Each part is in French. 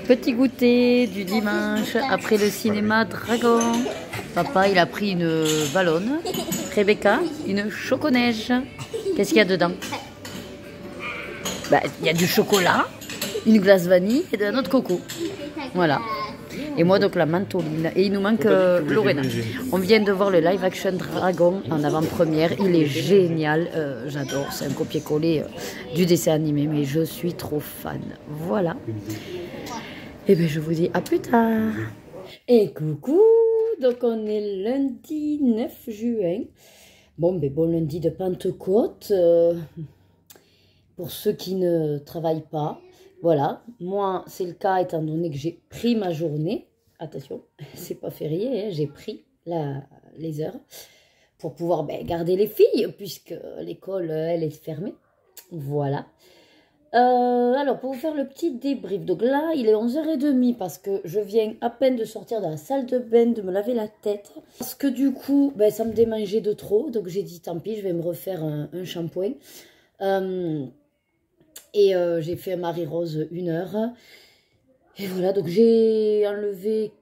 Petit goûter du dimanche après le cinéma Dragon. Papa, il a pris une ballonne. Rebecca, une choco-neige. Qu'est-ce qu'il y a dedans? Bah, il y a du chocolat, une glace vanille et de la noix de coco. Voilà. Et moi, donc, la mentoline. Et il nous manque Lorena. On vient de voir le live action Dragon en avant-première. Il est génial. J'adore. C'est un copier-coller du dessin animé. Mais je suis trop fan. Voilà. Et bien, je vous dis à plus tard. Et coucou. Donc, on est lundi 9 juin. Bon lundi de Pentecôte. Pour ceux qui ne travaillent pas. Voilà, moi c'est le cas étant donné que j'ai pris ma journée, attention, c'est pas férié, hein, j'ai pris les heures pour pouvoir garder les filles puisque l'école elle est fermée, voilà. Alors pour vous faire le petit débrief, donc là il est 11h30 parce que je viens à peine de sortir de la salle de bain, de me laver la tête, parce que du coup ça me démangeait de trop, donc j'ai dit tant pis je vais me refaire un shampoing. Et j'ai fait un Marie-Rose 1 heure. Et voilà, donc j'ai enlevé,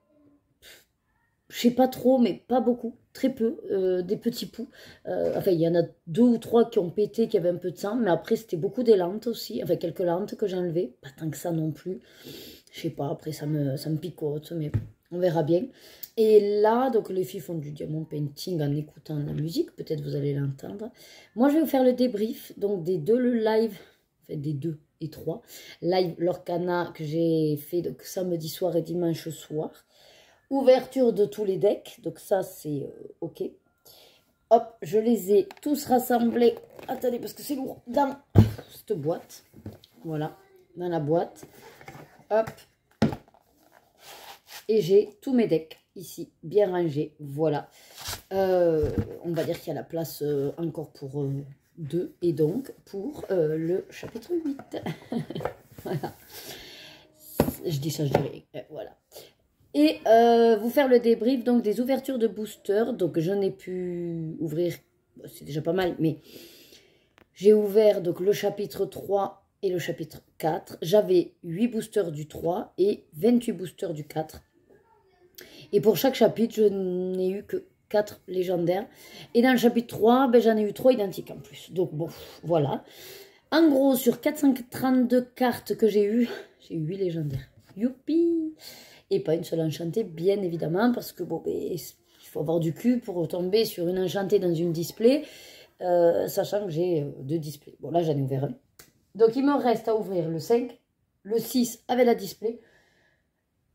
je sais pas trop, mais pas beaucoup, très peu, des petits poux. Enfin, il y en a 2 ou 3 qui ont pété, qui avaient un peu de sang. Mais après, c'était beaucoup des lentes aussi. Enfin, quelques lentes que j'ai enlevées. Pas tant que ça non plus. Je sais pas, après, ça me picote, mais on verra bien. Et là, donc les filles font du diamond painting en écoutant la musique. Peut-être vous allez l'entendre. Moi, je vais vous faire le débrief, donc des 2 le live. Enfin, des 2 et 3 live Lorcana que j'ai fait donc samedi soir et dimanche soir. Ouverture de tous les decks, donc ça c'est ok. Hop, je les ai tous rassemblés. Attendez, parce que c'est lourd dans cette boîte. Voilà, dans la boîte. Hop. Et j'ai tous mes decks ici, bien rangés. Voilà. On va dire qu'il y a la place encore pour 2 et donc pour le chapitre 8. Voilà. Je dis ça, je dirais. Voilà. Et vous faire le débrief donc des ouvertures de booster. Donc je n'ai pu ouvrir, c'est déjà pas mal, mais j'ai ouvert donc le chapitre 3 et le chapitre 4. J'avais 8 boosters du 3 et 28 boosters du 4. Et pour chaque chapitre, je n'ai eu que 4 légendaires. Et dans le chapitre 3, j'en ai eu 3 identiques en plus. Donc bon, voilà. En gros, sur 432 cartes que j'ai eu 8 légendaires. Youpi! Et pas une seule enchantée, bien évidemment, parce que bon, il faut avoir du cul pour tomber sur une enchantée dans une display, sachant que j'ai 2 displays. Bon, là, j'en ai ouvert un. Donc, il me reste à ouvrir le 5, le 6 avec la display,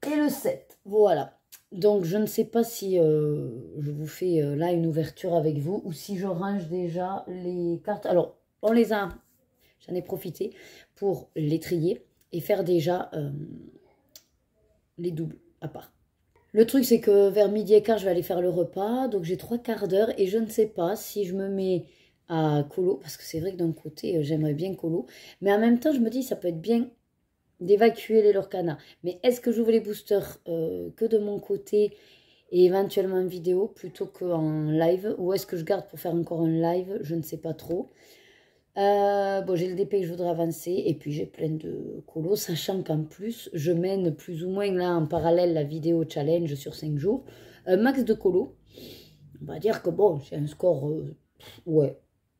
et le 7. Voilà. Donc, je ne sais pas si je vous fais là une ouverture avec vous, ou si je range déjà les cartes. Alors, on les a, j'en ai profité pour les trier et faire déjà les doubles à part. Le truc, c'est que vers midi et quart, je vais aller faire le repas. Donc, j'ai 3 quarts d'heure et je ne sais pas si je me mets à colo. Parce que c'est vrai que d'un côté, j'aimerais bien colo. Mais en même temps, je me dis, ça peut être bien d'évacuer les Lorcana. Mais est-ce que j'ouvre les boosters que de mon côté et éventuellement en vidéo plutôt qu'en live? Ou est-ce que je garde pour faire encore un live? Je ne sais pas trop. Bon, j'ai le DP que je voudrais avancer et puis j'ai plein de colos, sachant qu'en plus je mène plus ou moins là en parallèle la vidéo challenge sur 5 jours, un max de colos. On va dire que bon, j'ai un score ouais,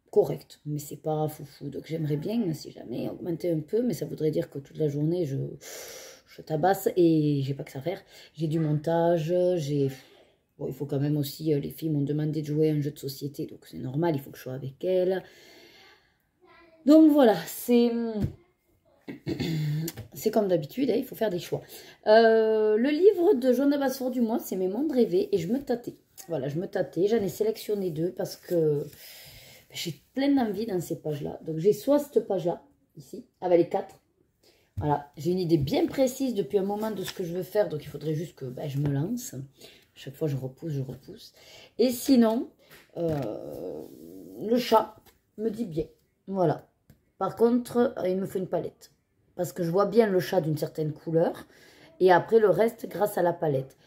correct, mais c'est pas foufou, donc j'aimerais bien si jamais augmenter un peu, mais ça voudrait dire que toute la journée je tabasse et j'ai pas que ça à faire. J'ai du montage, bon, il faut quand même aussi, les filles m'ont demandé de jouer à un jeu de société, donc c'est normal, il faut que je sois avec elles. Donc voilà, c'est comme d'habitude, hein, il faut faire des choix. Le livre de Johanna Basford du mois, c'est Mes mondes rêvés et je me tâtais. Voilà, je me tâtais, j'en ai sélectionné 2 parce que j'ai plein d'envie dans ces pages-là. Donc j'ai soit cette page-là, ici, avec les 4. Voilà, j'ai une idée bien précise depuis un moment de ce que je veux faire, donc il faudrait juste que je me lance. À chaque fois, je repousse. Et sinon, le chat me dit bien. Voilà. Par contre, il me faut une palette. Parce que je vois bien le chat d'une certaine couleur. Et après, le reste, grâce à la palette.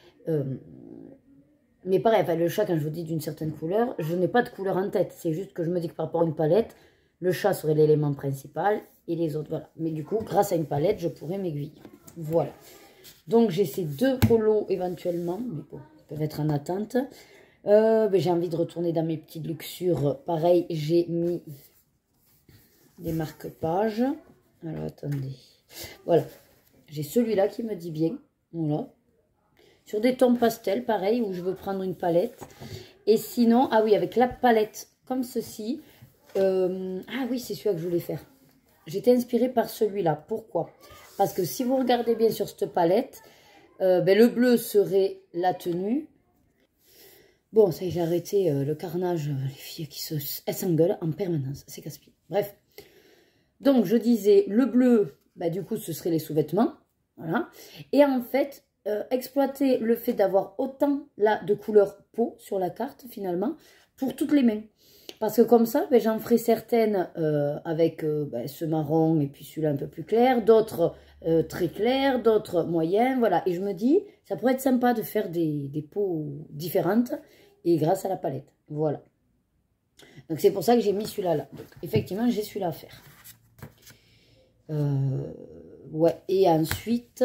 Mais pareil, enfin, le chat, quand je vous dis d'une certaine couleur, je n'ai pas de couleur en tête. C'est juste que je me dis que par rapport à une palette, le chat serait l'élément principal. Et les autres, voilà. Mais du coup, grâce à une palette, je pourrais m'aiguiller. Voilà. Donc, j'ai ces 2 colos éventuellement, mais bon, ils peuvent être en attente. J'ai envie de retourner dans mes petites luxures. Pareil, j'ai mis des marque-pages. Alors, attendez. Voilà. J'ai celui-là qui me dit bien. Voilà. Sur des tons pastels, pareil, où je veux prendre une palette. Et sinon, ah oui, avec la palette comme ceci. Ah oui, c'est celui-là que je voulais faire. J'étais inspirée par celui-là. Pourquoi? Parce que si vous regardez bien sur cette palette, le bleu serait la tenue. Bon, ça y est, j'ai arrêté le carnage. Les filles qui s'engueulent en permanence. C'est casse-pied. Bref. Donc, je disais, le bleu, du coup, ce serait les sous-vêtements. Voilà. Et en fait, exploiter le fait d'avoir autant là de couleur peau sur la carte, finalement, pour toutes les mains. Parce que comme ça, j'en ferai certaines avec ce marron et puis celui-là un peu plus clair, d'autres très clairs, d'autres moyens, voilà. Et je me dis, ça pourrait être sympa de faire des peaux différentes et grâce à la palette, voilà. Donc c'est pour ça que j'ai mis celui-là là. Donc effectivement, j'ai celui-là à faire. Ouais, et ensuite,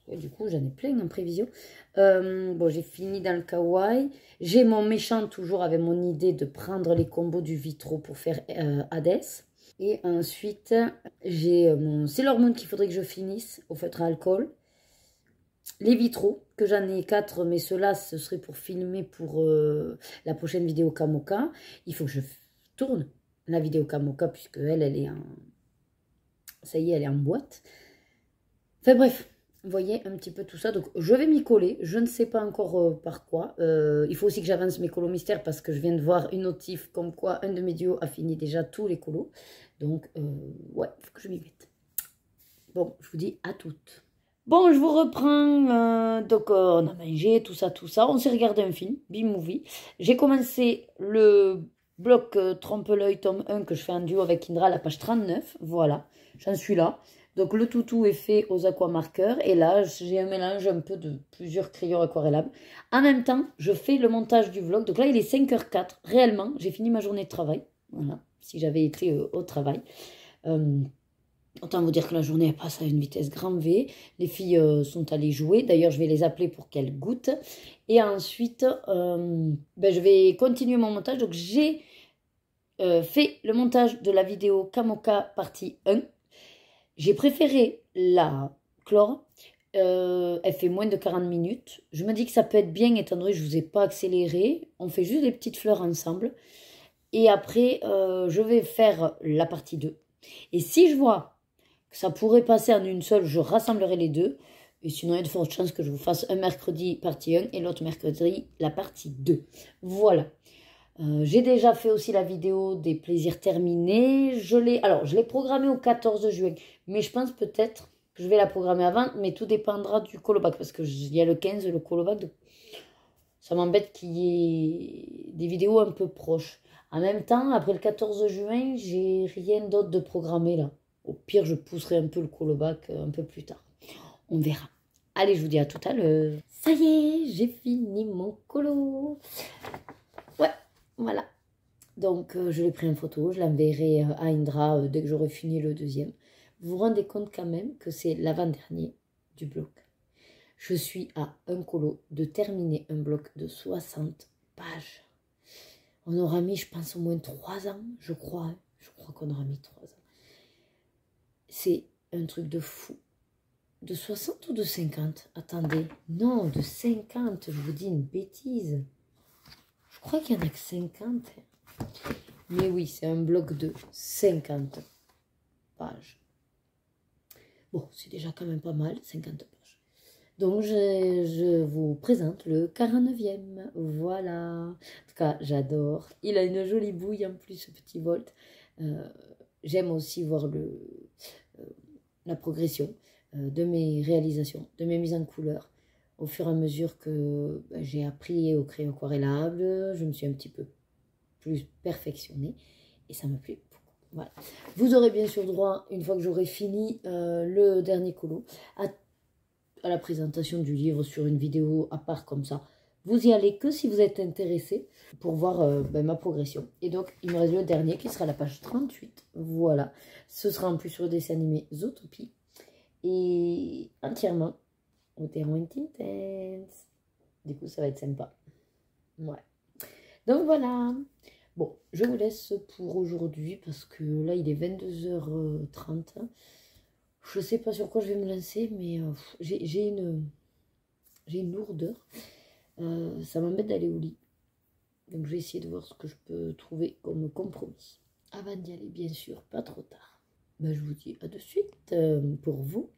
du coup, j'en ai plein en prévision. Bon, j'ai fini dans le kawaii. J'ai mon méchant toujours avec mon idée de prendre les combos du Vitro pour faire Hades. Et ensuite, j'ai mon Sailor Moon qu'il faudrait que je finisse au feutre à alcool. Les vitraux, que j'en ai 4, mais ceux-là, ce serait pour filmer pour la prochaine vidéo Kamoka. Il faut que je tourne la vidéo Kamoka, puisque elle est en... Ça y est, elle est en boîte. Enfin bref, vous voyez un petit peu tout ça. Donc, je vais m'y coller. Je ne sais pas encore par quoi. Il faut aussi que j'avance mes colos mystères parce que je viens de voir une notif comme quoi un de mes duos a fini déjà tous les colos. Donc, ouais, il faut que je m'y mette. Bon, je vous dis à toutes. Bon, je vous reprends. Donc, on a mangé, tout ça, tout ça. On s'est regardé un film, B-Movie. J'ai commencé le bloc Trompe-l'œil tome 1 que je fais en duo avec Indra à la page 39. Voilà, j'en suis là. Donc, le toutou est fait aux aquamarqueurs. Et là, j'ai un mélange un peu de plusieurs crayons aquarellables. En même temps, je fais le montage du vlog. Donc là, il est 5h04. Réellement, j'ai fini ma journée de travail. Voilà, si j'avais été au travail. Autant vous dire que la journée elle passe à une vitesse grand V. Les filles sont allées jouer. D'ailleurs, je vais les appeler pour qu'elles goûtent. Et ensuite, je vais continuer mon montage. Donc, j'ai fait le montage de la vidéo Kamoka partie 1. J'ai préféré la clore. Elle fait moins de 40 minutes. Je me dis que ça peut être bien étant donné que je ne vous ai pas accéléré. On fait juste des petites fleurs ensemble. Et après, je vais faire la partie 2. Et si je vois que ça pourrait passer en une seule, je rassemblerai les deux. Et sinon, il y a de fortes chances que je vous fasse un mercredi partie 1 et l'autre mercredi la partie 2. Voilà. J'ai déjà fait aussi la vidéo des plaisirs terminés. Je l'ai programmée au 14 juin. Mais je pense peut-être que je vais la programmer avant. Mais tout dépendra du colobac. Parce qu'il y a le 15, le colobac. Ça m'embête qu'il y ait des vidéos un peu proches. En même temps, après le 14 juin, j'ai rien d'autre de programmé là. Au pire, je pousserai un peu le colobac un peu plus tard. On verra. Allez, je vous dis à tout à l'heure. Ça y est, j'ai fini mon colo. Ouais, voilà. Donc, je l'ai pris en photo. Je l'enverrai à Indra dès que j'aurai fini le deuxième. Vous vous rendez compte quand même que c'est l'avant-dernier du bloc. Je suis à un colo de terminer un bloc de 60 pages. On aura mis, je pense, au moins 3 ans, je crois. Hein. Je crois qu'on aura mis 3 ans. C'est un truc de fou. De 60 ou de 50? Attendez. Non, de 50. Je vous dis une bêtise. Je crois qu'il n'y en a que 50. Mais oui, c'est un bloc de 50 pages. Bon, c'est déjà quand même pas mal, 50 pages. Donc, je vous présente le 49e. Voilà. En tout cas, j'adore. Il a une jolie bouille en plus, ce petit Volt. J'aime aussi voir la progression de mes réalisations, de mes mises en couleur. Au fur et à mesure que j'ai appris au crayon aquarellable, je me suis un petit peu plus perfectionnée. Et ça me plaît beaucoup. Voilà. Vous aurez bien sûr droit, une fois que j'aurai fini le dernier colo, à la présentation du livre sur une vidéo à part comme ça. Vous y allez que si vous êtes intéressé pour voir ma progression. Et donc, il me reste le dernier qui sera la page 38. Voilà. Ce sera en plus sur le dessin animé Zootopie. et entièrement au Derwent Intense. Du coup, ça va être sympa. Ouais. Donc voilà. Bon, je vous laisse pour aujourd'hui parce que là, il est 22h30. Je ne sais pas sur quoi je vais me lancer, mais j'ai une lourdeur. Ça m'embête d'aller au lit. Donc, je vais essayer de voir ce que je peux trouver comme compromis. Avant d'y aller, bien sûr, pas trop tard. Ben, je vous dis à de suite pour vous.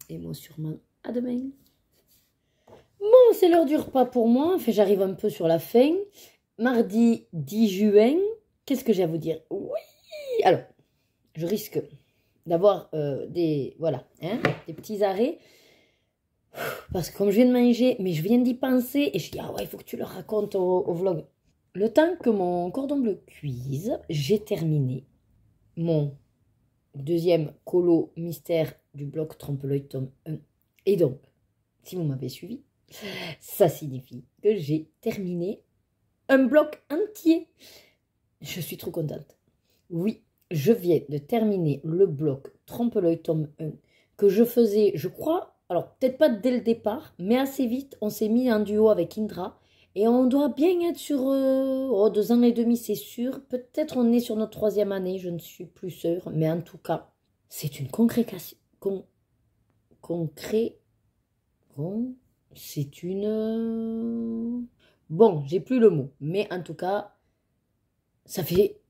Et moi, sûrement, à demain. Bon, c'est l'heure du repas pour moi. Enfin, j'arrive un peu sur la fin. Mardi 10 juin. Qu'est-ce que j'ai à vous dire? Oui! Alors, je risque d'avoir des petits arrêts. Parce que comme je viens de manger, mais je viens d'y penser. Et je dis, ah ouais, il faut que tu le racontes au vlog. Le temps que mon cordon bleu cuise, j'ai terminé mon deuxième colo mystère du bloc Trompe-l'œil tome 1. Et donc, si vous m'avez suivi, ça signifie que j'ai terminé un bloc entier. Je suis trop contente. Oui, je viens de terminer le bloc Trompe-l'œil tome 1 que je faisais, je crois, alors peut-être pas dès le départ, mais assez vite, on s'est mis en duo avec Indra et on doit bien être sur 2 ans et demi, c'est sûr. Peut-être on est sur notre 3e année, je ne suis plus sûre, mais en tout cas, c'est une concrétisation. C'est une... Bon, j'ai plus le mot, mais en tout cas, ça fait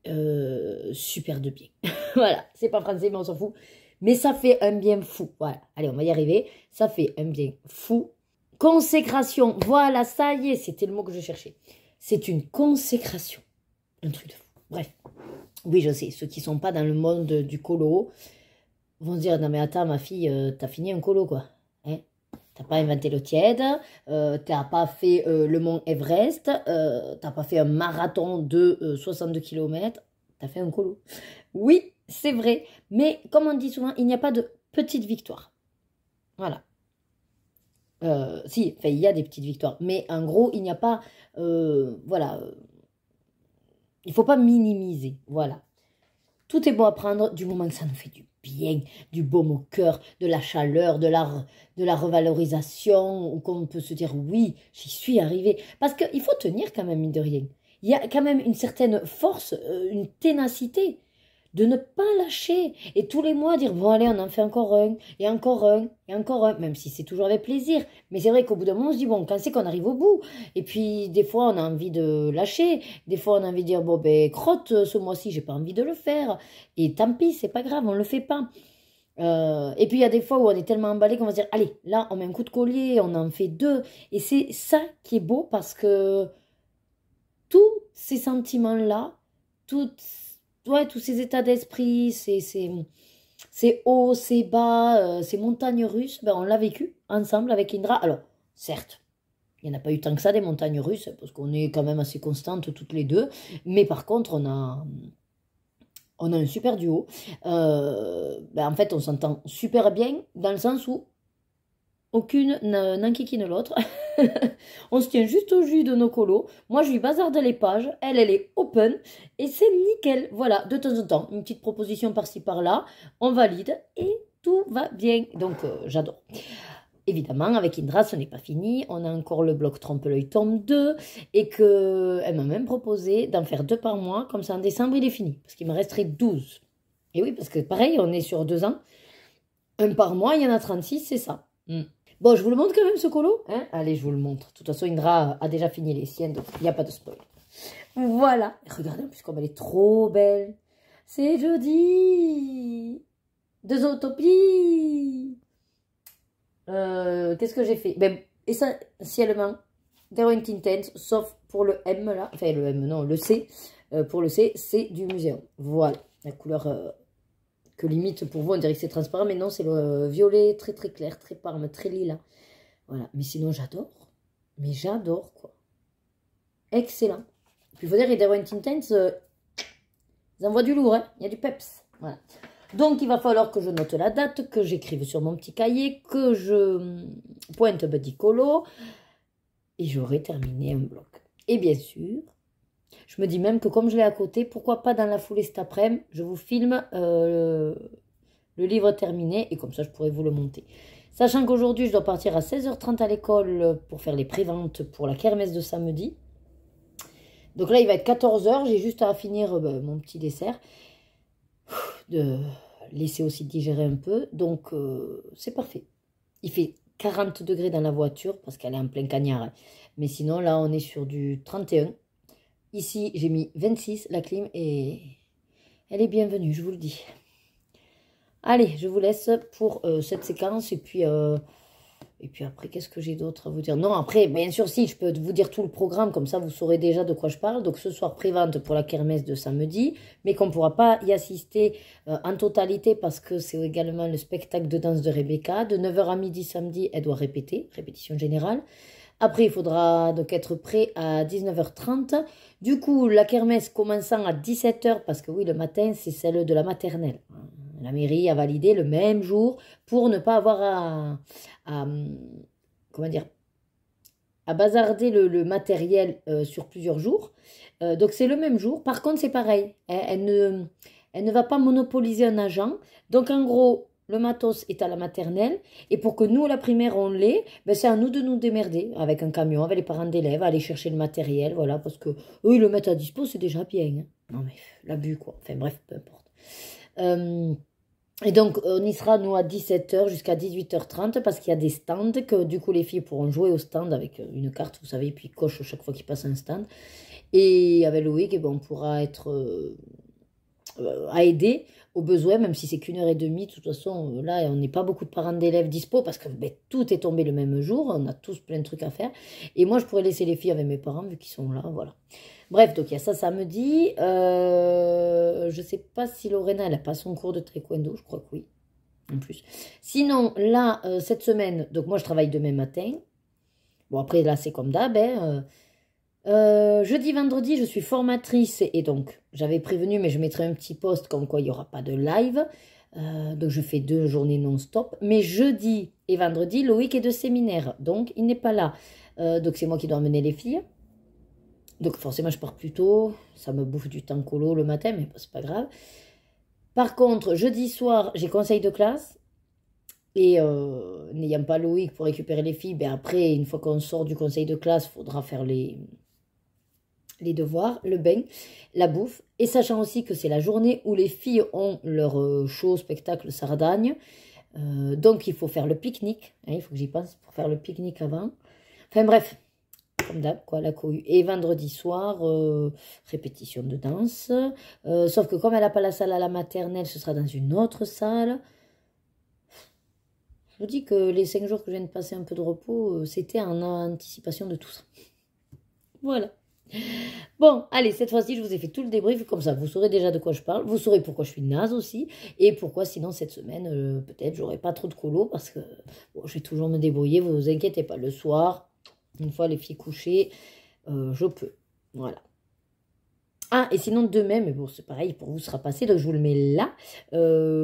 super de bien. Voilà, c'est pas français, mais on s'en fout. Mais ça fait un bien fou. Voilà, allez, on va y arriver. Ça fait un bien fou. Consécration, voilà, ça y est, c'était le mot que je cherchais. C'est une consécration. Un truc de fou. Bref, oui, je sais, ceux qui sont pas dans le monde du colo vont se dire, non mais attends, ma fille, t'as fini un colo, quoi. Hein? T'as pas inventé l'eau tiède, t'as pas fait le mont Everest, t'as pas fait un marathon de 62 km, t'as fait un colo. Oui, c'est vrai, mais comme on dit souvent, il n'y a pas de petite victoire. Voilà. Si, enfin, il y a des petites victoires, mais en gros, il n'y a pas, voilà, il faut pas minimiser, voilà. Tout est bon à prendre du moment que ça nous fait du bien, du baume au cœur, de la chaleur, de la revalorisation, ou qu'on peut se dire oui, j'y suis arrivée. Parce qu'il faut tenir quand même, mine de rien. Il y a quand même une certaine force, une ténacité de ne pas lâcher. Et tous les mois dire, bon allez, on en fait encore un, et encore un, et encore un, même si c'est toujours avec plaisir. Mais c'est vrai qu'au bout d'un moment, on se dit, bon, quand c'est qu'on arrive au bout? Et puis, des fois, on a envie de lâcher. Des fois, on a envie de dire, bon, ben, crotte, ce mois-ci, j'ai pas envie de le faire. Et tant pis, c'est pas grave, on le fait pas. Et puis, il y a des fois où on est tellement emballé qu'on va se dire, allez, là, on met un coup de collier, on en fait 2. Et c'est ça qui est beau parce que tous ces sentiments-là, tous ces états d'esprit, ces hauts, ces bas, ces montagnes russes, ben on l'a vécu ensemble avec Indra. Alors, certes, il n'y en a pas eu tant que ça des montagnes russes, parce qu'on est quand même assez constantes toutes les deux. Mais par contre, on a un super duo. Ben en fait, on s'entend super bien dans le sens où aucune n'enquiquine l'autre. On se tient juste au jus de nos colos. Moi, je lui bazarde les pages. Elle est open. Et c'est nickel. Voilà, de temps en temps, une petite proposition par-ci, par-là. On valide et tout va bien. Donc, j'adore. Évidemment, avec Indra, ce n'est pas fini. On a encore le bloc Trompe-l'œil tome 2. Et qu'elle m'a même proposé d'en faire 2 par mois. Comme ça, en décembre, il est fini. Parce qu'il me resterait 12. Et oui, parce que pareil, on est sur 2 ans. Un par mois, il y en a 36, c'est ça. Bon, je vous le montre quand même, ce colo. Hein, allez, je vous le montre. De toute façon, Indra a déjà fini les siennes, donc il n'y a pas de spoil. Voilà. Regardez en plus comme elle est trop belle. C'est jeudi de Zootopie. Qu'est-ce que j'ai fait? Ben, essentiellement, Derwent Intense, sauf pour le M, là. Enfin, le M, non, le C. Pour le C, c'est du muséum. Voilà. La couleur... que limite pour vous on dirait que c'est transparent, mais non, c'est le violet très très clair, très parme, très lilas. Voilà, mais sinon j'adore, mais j'adore quoi. Excellent. Puis il faut dire les Derwent Intense, ils envoient du lourd, hein. Il y a du peps. Voilà. Donc il va falloir que je note la date, que j'écrive sur mon petit cahier, que je pointe Buddy Colo, et j'aurai terminé un bloc. Et bien sûr, je me dis même que comme je l'ai à côté, pourquoi pas dans la foulée cet après-midi, je vous filme le livre terminé et comme ça je pourrai vous le monter. Sachant qu'aujourd'hui je dois partir à 16h30 à l'école pour faire les préventes pour la kermesse de samedi. Donc là il va être 14h, j'ai juste à finir mon petit dessert, de laisser aussi digérer un peu, donc c'est parfait. Il fait 40 degrés dans la voiture parce qu'elle est en plein cagnard, hein. Mais sinon là on est sur du 31. Ici j'ai mis 26, la clim, et elle est bienvenue, je vous le dis. Allez, je vous laisse pour cette séquence et puis après, qu'est-ce que j'ai d'autre à vous dire? Non, après, bien sûr, si, je peux vous dire tout le programme, comme ça vous saurez déjà de quoi je parle. Donc ce soir, prévente pour la kermesse de samedi, mais qu'on ne pourra pas y assister en totalité parce que c'est également le spectacle de danse de Rebecca. De 9h à midi samedi, elle doit répéter, répétition générale. Après, il faudra donc être prêt à 19h30. Du coup, la kermesse commençant à 17h, parce que oui, le matin, c'est celle de la maternelle. La mairie a validé le même jour pour ne pas avoir comment dire, à bazarder le matériel sur plusieurs jours. Donc, c'est le même jour. Par contre, c'est pareil. Elle ne va pas monopoliser un agent. Donc, en gros, le matos est à la maternelle. Et pour que nous, la primaire, on l'ait, ben, c'est à nous de nous démerder avec un camion, avec les parents d'élèves, aller chercher le matériel. Voilà, parce que eux, ils le mettent à dispo, c'est déjà bien, hein. Non, mais l'abus, quoi. Enfin, bref, peu importe. Et donc, on y sera, nous, à 17h jusqu'à 18h30 parce qu'il y a des stands que, du coup, les filles pourront jouer au stand avec une carte, vous savez, puis ils cochent chaque fois qu'ils passent un stand. Et avec Loïc, eh ben, on pourra être à aider aux besoins, même si c'est qu'1h30. De toute façon, là, on n'est pas beaucoup de parents d'élèves dispo parce que ben, tout est tombé le même jour. On a tous plein de trucs à faire. Et moi, je pourrais laisser les filles avec mes parents vu qu'ils sont là, voilà. Bref, donc il y a ça samedi. Je sais pas si Lorena, elle a pas son cours de taekwondo, je crois que oui, en plus. Sinon, là, cette semaine, donc moi je travaille demain matin. Bon, après là, c'est comme d'hab, hein. Jeudi, vendredi, je suis formatrice et donc j'avais prévenu, mais je mettrai un petit post comme quoi il n'y aura pas de live. Donc je fais 2 journées non-stop. Mais jeudi et vendredi, Loïc est de séminaire, donc il n'est pas là. Donc c'est moi qui dois emmener les filles. Donc forcément, je pars plus tôt. Ça me bouffe du temps colo le matin, mais c'est pas grave. Par contre, jeudi soir, j'ai conseil de classe. Et n'ayant pas Loïc pour récupérer les filles, ben après, une fois qu'on sort du conseil de classe, il faudra faire les devoirs, le bain, la bouffe. Et sachant aussi que c'est la journée où les filles ont leur show, spectacle, sardagne. Donc il faut faire le pique-nique. Hein, il faut que j'y pense pour faire le pique-nique avant. Enfin bref. Comme d'hab, quoi, la cohue. Et vendredi soir, répétition de danse. Sauf que comme elle n'a pas la salle à la maternelle, ce sera dans une autre salle. Je vous dis que les 5 jours que je viens de passer un peu de repos, c'était en anticipation de tout ça. Voilà. Bon, allez, cette fois-ci, je vous ai fait tout le débrief. Comme ça, vous saurez déjà de quoi je parle. Vous saurez pourquoi je suis naze aussi. Et pourquoi, sinon, cette semaine, peut-être, j'aurai pas trop de colo. Parce que bon, je vais toujours me débrouiller. Vous vous inquiétez pas. Le soir, une fois les filles couchées, je peux. Voilà. Ah, et sinon demain, mais bon, c'est pareil, pour vous, ce sera passé, donc je vous le mets là.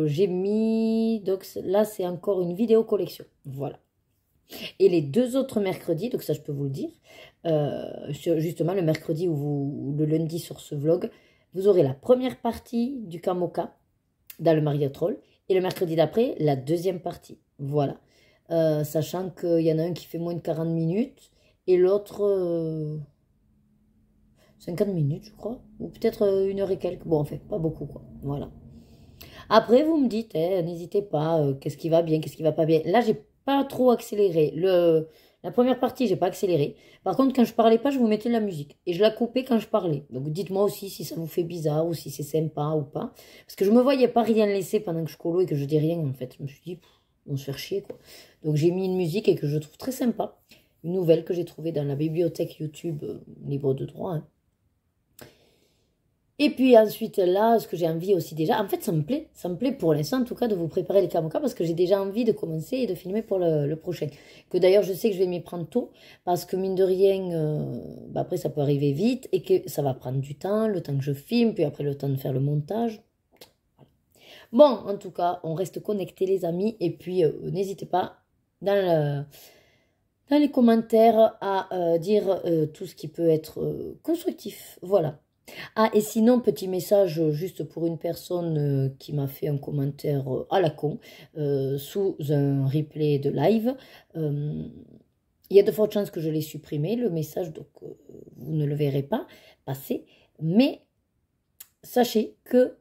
J'ai mis, donc là, c'est encore une vidéo collection. Voilà. Et les 2 autres mercredis, donc ça, je peux vous le dire, justement, le mercredi ou le lundi sur ce vlog, vous aurez la première partie du Kamoka dans le Mariatrol, et le mercredi d'après, la deuxième partie. Voilà. Sachant qu'il y en a un qui fait moins de 40 minutes, et l'autre 50 minutes, je crois. Ou peut-être 1h et quelques. Bon, en fait, pas beaucoup, quoi. Voilà. Après, vous me dites, n'hésitez pas, qu'est-ce qui va bien, qu'est-ce qui va pas bien. Là, j'ai pas trop accéléré. La première partie, j'ai pas accéléré. Par contre, quand je parlais pas, je vous mettais de la musique. Et je la coupais quand je parlais. Donc, dites-moi aussi si ça vous fait bizarre ou si c'est sympa ou pas. Parce que je me voyais pas rien laisser pendant que je colo et que je dis rien, en fait. Je me suis dit, on se faire chier, quoi. Donc, j'ai mis une musique et que je trouve très sympa. Une nouvelle que j'ai trouvée dans la bibliothèque YouTube, libre de droit, hein. Et puis ensuite, là, ce que j'ai envie aussi déjà, en fait, ça me plaît pour l'instant, en tout cas, de vous préparer les Kamoka, parce que j'ai déjà envie de commencer et de filmer pour le prochain. Que d'ailleurs, je sais que je vais m'y prendre tôt, parce que mine de rien, bah après, ça peut arriver vite, et que ça va prendre du temps, le temps que je filme, puis après, le temps de faire le montage. Bon, en tout cas, on reste connectés, les amis, et puis, n'hésitez pas, dans les commentaires, à dire tout ce qui peut être constructif. Voilà. Ah, et sinon, petit message juste pour une personne qui m'a fait un commentaire à la con sous un replay de live. Euh, il y a de fortes chances que je l'ai supprimé, le message, donc vous ne le verrez pas passer. Mais sachez que,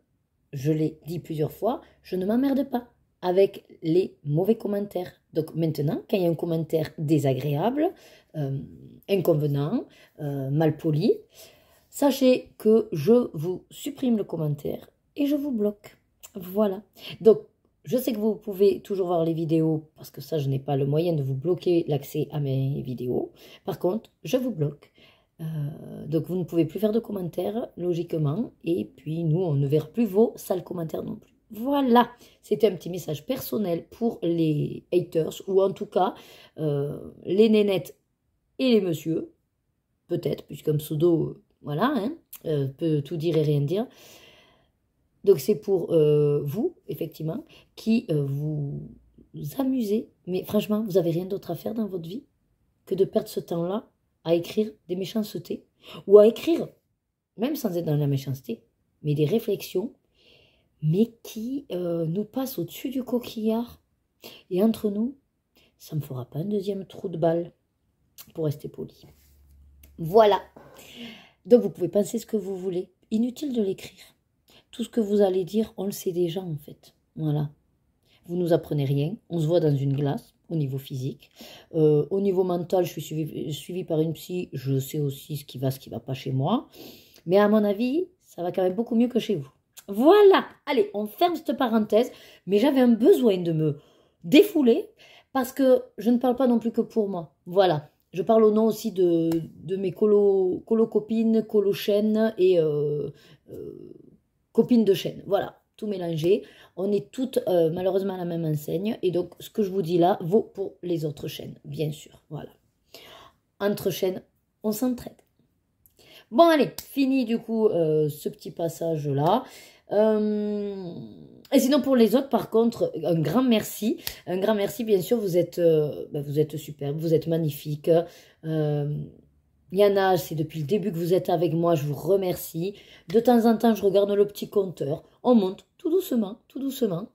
je l'ai dit plusieurs fois, je ne m'emmerde pas avec les mauvais commentaires. Donc maintenant, quand il y a un commentaire désagréable, inconvenant, mal poli, sachez que je vous supprime le commentaire et je vous bloque. Voilà. Donc, je sais que vous pouvez toujours voir les vidéos parce que ça, je n'ai pas le moyen de vous bloquer l'accès à mes vidéos. Par contre, je vous bloque. Donc, vous ne pouvez plus faire de commentaires, logiquement. Et puis, nous, on ne verra plus vos sales commentaires non plus. Voilà, c'était un petit message personnel pour les haters, ou en tout cas, les nénettes et les messieurs, peut-être, puisqu'un pseudo, voilà, hein, peut tout dire et rien dire. Donc c'est pour vous, effectivement, qui vous amusez. Mais franchement, vous n'avez rien d'autre à faire dans votre vie que de perdre ce temps-là à écrire des méchancetés. Ou à écrire, même sans être dans la méchanceté, mais des réflexions, mais qui nous passent au-dessus du coquillard. Et entre nous, ça ne me fera pas un deuxième trou de balle, pour rester poli. Voilà. Donc vous pouvez penser ce que vous voulez. Inutile de l'écrire. Tout ce que vous allez dire, on le sait déjà en fait. Voilà. Vous nous apprenez rien. On se voit dans une glace au niveau physique. Au niveau mental, je suis suivie par une psy. Je sais aussi ce qui va pas chez moi. Mais à mon avis, ça va quand même beaucoup mieux que chez vous. Voilà. Allez, on ferme cette parenthèse. Mais j'avais un besoin de me défouler parce que je ne parle pas non plus que pour moi. Voilà. Je parle au nom aussi de mes colo-copines, colo-chaînes et copines de chaîne. Voilà, tout mélangé. On est toutes malheureusement à la même enseigne. Et donc, ce que je vous dis là vaut pour les autres chaînes, bien sûr. Voilà. Entre chaînes, on s'entraide. Bon, allez, fini du coup ce petit passage-là. Et sinon, pour les autres, par contre, un grand merci. Un grand merci, bien sûr, vous êtes superbes, vous êtes magnifiques. Il y en a, c'est depuis le début que vous êtes avec moi, je vous remercie. De temps en temps, je regarde le petit compteur. On monte tout doucement, tout doucement.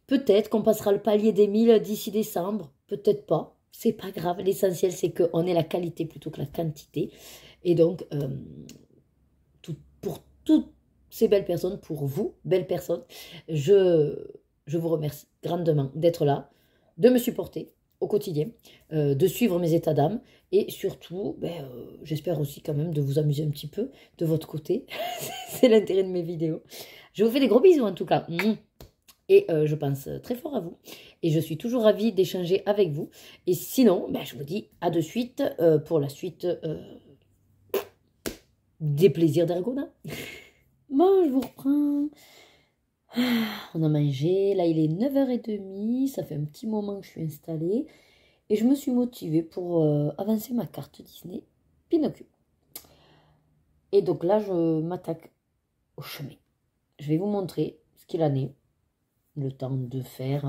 Peut-être qu'on passera le palier des 1000 d'ici décembre, peut-être pas. C'est pas grave, l'essentiel c'est qu'on ait la qualité plutôt que la quantité. Et donc, pour toutes ces belles personnes, pour vous, belles personnes, je vous remercie grandement d'être là, de me supporter au quotidien, de suivre mes états d'âme et surtout, j'espère aussi quand même de vous amuser un petit peu de votre côté. C'est l'intérêt de mes vidéos. Je vous fais des gros bisous en tout cas. Et je pense très fort à vous. Et je suis toujours ravie d'échanger avec vous. Et sinon, je vous dis à de suite pour la suite des plaisirs d'Argona. Bon, je vous reprends. On a mangé. Là, il est 9h30. Ça fait un petit moment que je suis installée. Et je me suis motivée pour avancer ma carte Disney Pinocchio. Et donc là, je m'attaque au chemin. Je vais vous montrer ce qu'il en est. Le temps de faire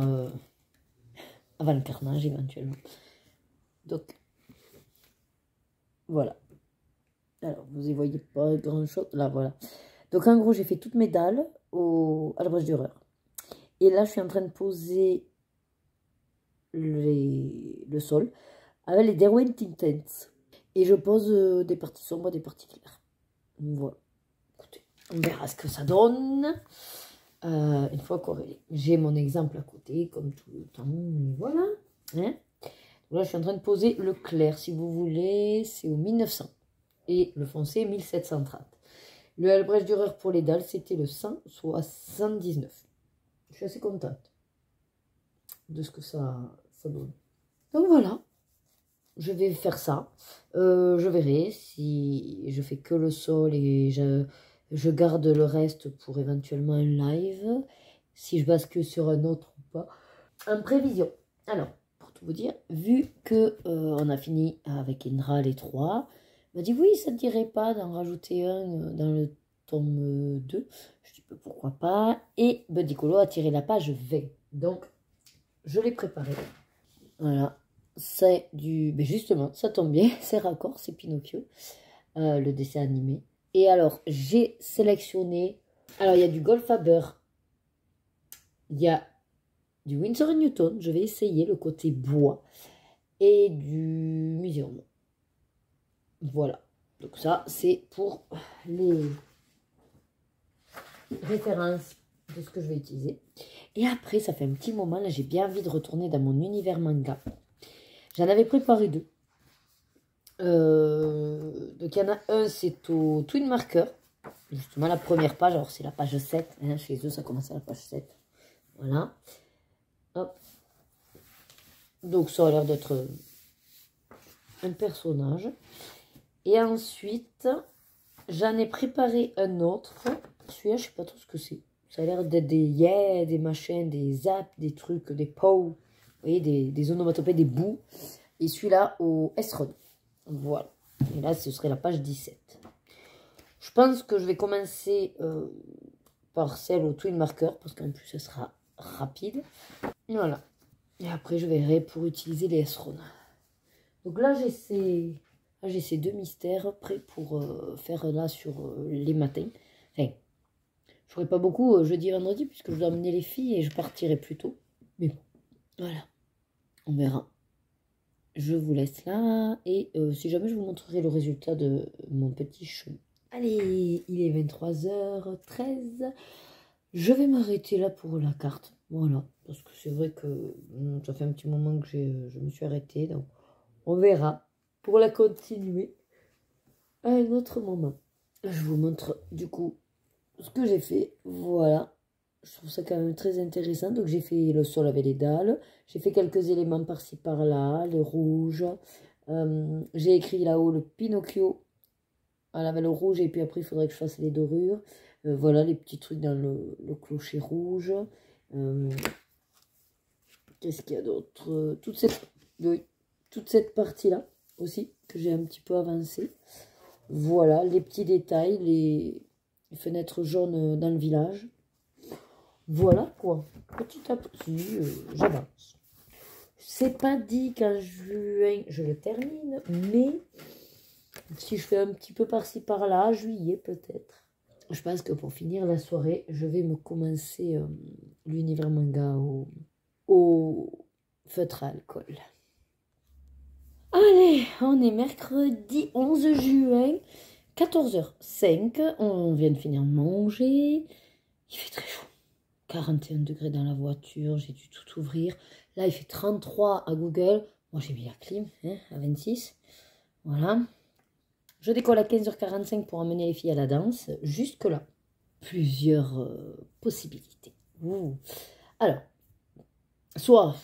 avant le carnage éventuellement. Donc, voilà. Alors, vous y voyez pas grand chose. Là, voilà. Donc, en gros, j'ai fait toutes mes dalles à la brèche d'horreur. Et là, je suis en train de poser le sol avec les Derwent Intense. Et je pose des parties sombres, des parties claires. Voilà. Écoutez, on verra ce que ça donne. Une fois corrélé. J'ai mon exemple à côté, comme tout le temps. Et voilà. Hein, là, je suis en train de poser le clair, si vous voulez. C'est au 1900. Et le foncé, 1730. Le Albrecht Dürer pour les dalles, c'était le 179. Je suis assez contente de ce que ça donne. Donc voilà. Je vais faire ça. Je verrai si je fais que le sol et je garde le reste pour éventuellement un live. Si je bascule sur un autre ou pas. En prévision. Alors, pour tout vous dire, vu que on a fini avec Indra les 3, elle m'a dit oui, ça ne te dirait pas d'en rajouter un dans le tome 2. Je dis pourquoi pas. Et Buddy Colo a tiré la page 20. Donc, je l'ai préparé. Voilà. C'est du... Mais justement, ça tombe bien, c'est raccord, c'est Pinocchio, le dessin animé. Et alors, j'ai sélectionné... Alors, il y a du Goldfaber. Il y a du Winsor & Newton. Je vais essayer le côté bois. Et du Muséum. Voilà. Donc ça, c'est pour les références de ce que je vais utiliser. Et après, ça fait un petit moment, là, j'ai bien envie de retourner dans mon univers manga. J'en avais préparé deux. Donc, il y en a un, c'est au Twin Marker. Justement, la première page. Alors, c'est la page 7. Hein, chez eux, ça commence à la page 7. Voilà. Hop. Donc, ça a l'air d'être un personnage. Et ensuite, j'en ai préparé un autre. Celui-là, je ne sais pas trop ce que c'est. Ça a l'air d'être des yeah, des machins, des zaps, des trucs, des pow. Vous voyez, des onomatopées, des bouts. Et celui-là au S-Rod. Voilà. Et là, ce serait la page 17. Je pense que je vais commencer par celle au Twin Marker. Parce qu'en plus, ça sera rapide. Voilà. Et après, je verrai pour utiliser les S-Rod. Donc là, j'ai ces deux mystères prêts pour faire là sur les matins. Enfin, je ferai pas beaucoup jeudi et vendredi puisque je dois amener les filles et je partirai plus tôt. Mais bon, voilà. On verra. Je vous laisse là et si jamais je vous montrerai le résultat de mon petit show. Allez, il est 23h13. Je vais m'arrêter là pour la carte. Voilà, parce que c'est vrai que ça fait un petit moment que je me suis arrêtée. Donc on verra pour la continuer à un autre moment. Je vous montre du coup ce que j'ai fait. Voilà. Je trouve ça quand même très intéressant. Donc j'ai fait le sol avec les dalles. J'ai fait quelques éléments par-ci par-là. Les rouges. J'ai écrit là-haut le Pinocchio. Avec le rouge. Et puis après il faudrait que je fasse les dorures. Voilà les petits trucs dans le clocher rouge. Qu'est-ce qu'il y a d'autre? Toute cette partie-là aussi que j'ai un petit peu avancé. Voilà les petits détails. Les fenêtres jaunes dans le village. Voilà quoi, petit à petit, j'avance. C'est pas dit qu'en juin, je le termine, mais si je fais un petit peu par-ci par-là, juillet peut-être. Je pense que pour finir la soirée, je vais me commencer l'univers manga au feutre à alcool. Allez, on est mercredi 11 juin, 14h05, on vient de finir de manger, il fait très chaud. 41 degrés dans la voiture, j'ai dû tout ouvrir. Là, il fait 33 à Google. Moi, j'ai mis la clim hein, à 26. Voilà. Je décolle à 15h45 pour emmener les filles à la danse. Jusque-là, plusieurs possibilités. Ouh. Alors, soit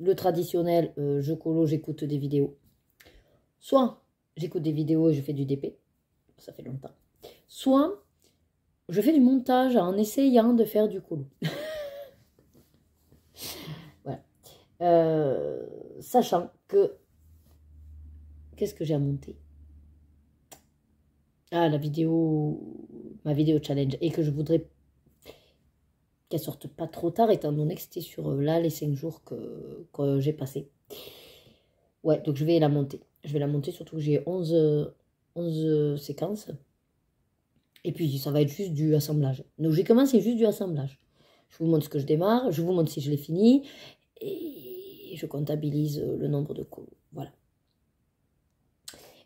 le traditionnel, je colo, j'écoute des vidéos. Soit j'écoute des vidéos et je fais du DP. Ça fait longtemps. Soit je fais du montage en essayant de faire du colo. Voilà. Sachant que... Qu'est-ce que j'ai à monter? Ah, ma vidéo challenge. Et que je voudrais qu'elle sorte pas trop tard, étant donné que c'était sur là les 5 jours que j'ai passé. Ouais, donc je vais la monter. Je vais la monter, surtout que j'ai 11 séquences. Et puis, ça va être juste du assemblage. Donc, j'ai commencé juste du assemblage. Je vous montre ce que je démarre. Je vous montre si je l'ai fini. Et je comptabilise le nombre de colos. Voilà.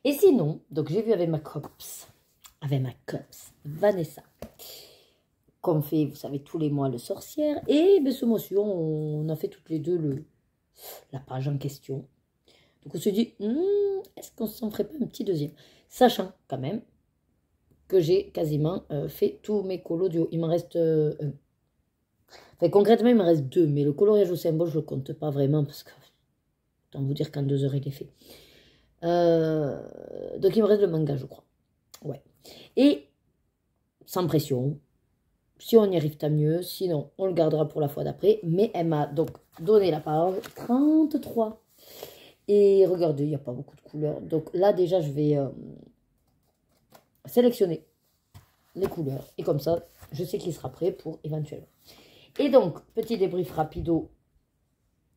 Et sinon, donc j'ai vu avec ma copse, Vanessa, qu'on fait, vous savez, tous les mois le sorcière. Et ben, ce mois-ci, on a fait toutes les deux la page en question. Donc, on se dit, est-ce qu'on s'en ferait pas un petit deuxième? Sachant quand même que j'ai quasiment fait tous mes colos du haut. Il m'en reste un. Enfin, concrètement, il me reste 2. Mais le coloriage au symbole, je ne le compte pas vraiment. Parce que, autant vous dire qu'en 2 heures, il est fait. Donc, il me reste le manga, je crois. Ouais. Et, sans pression. Si on y arrive, tant mieux. Sinon, on le gardera pour la fois d'après. Mais elle m'a donc donné la page 33. Et regardez, il n'y a pas beaucoup de couleurs. Donc là, déjà, je vais... sélectionner les couleurs et comme ça je sais qu'il sera prêt pour éventuellement. Et donc petit débrief rapido,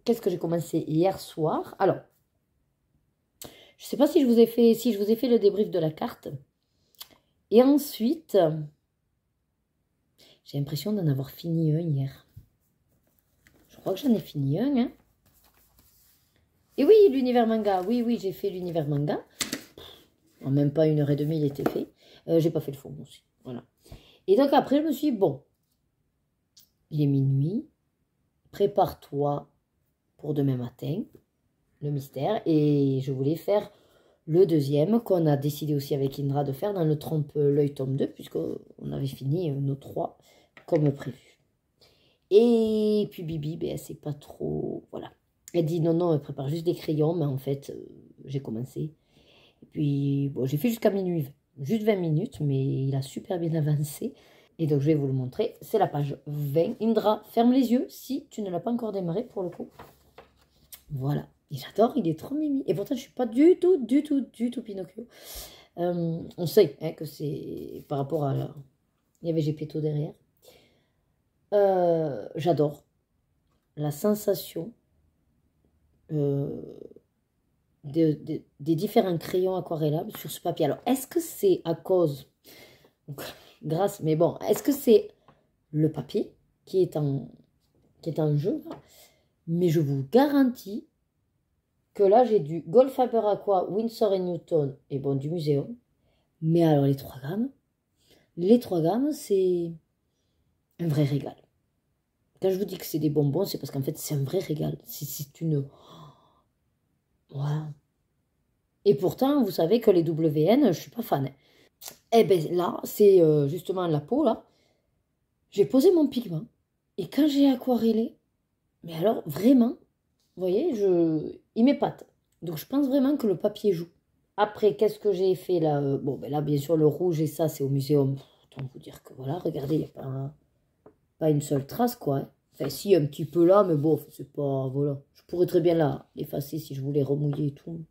qu'est-ce que j'ai commencé hier soir? Alors Je ne sais pas si je vous ai fait le débrief de la carte. Et ensuite, j'ai l'impression d'en avoir fini un hier. Je crois que j'en ai fini un, hein. Et oui, l'univers manga. Oui, j'ai fait l'univers manga. En même pas 1h30, il était fait. J'ai pas fait le fond aussi. Voilà. Et donc après, je me suis dit, bon, il est minuit. Prépare-toi pour demain matin, le mystère. Et je voulais faire le deuxième, qu'on a décidé aussi avec Indra de faire dans le trompe-l'œil tome 2, puisqu'on avait fini nos 3 comme prévu. Et puis Bibi, ben, c'est pas trop... Voilà. Elle dit non, elle prépare juste des crayons, mais en fait, j'ai commencé. Et puis, bon, j'ai fait jusqu'à minuit, juste 20 minutes, mais il a super bien avancé. Et donc, je vais vous le montrer. C'est la page 20. Indra, ferme les yeux si tu ne l'as pas encore démarré pour le coup. Voilà. Et j'adore, il est trop mimi. Et pourtant, je ne suis pas du tout Pinocchio. On sait hein, que c'est par rapport à... Il y avait Gepetto derrière. J'adore la sensation des différents crayons aquarellables sur ce papier. Alors, est-ce que c'est à cause, grâce, mais bon, est-ce que c'est le papier qui est en jeu là? Mais je vous garantis que là, j'ai du Goldfaber Aqua, Winsor & Newton et bon, du Muséum. Mais alors, les 3 gammes, c'est un vrai régal. Quand je vous dis que c'est des bonbons, c'est parce qu'en fait, c'est un vrai régal. C'est une... Voilà. Et pourtant, vous savez que les WN, je ne suis pas fan. Eh bien là, c'est justement la peau, là. J'ai posé mon pigment. Et quand j'ai aquarellé, mais alors, vraiment, vous voyez, il m'épate. Donc, je pense vraiment que le papier joue. Après, qu'est-ce que j'ai fait là bon, ben là, bien sûr, le rouge et ça, c'est au muséum. Autant vous dire que voilà, regardez, il n'y a pas une seule trace, quoi. Hein. Enfin, si, un petit peu là, mais bon, c'est pas... Voilà. Je pourrais très bien l'effacer si je voulais remouiller et tout.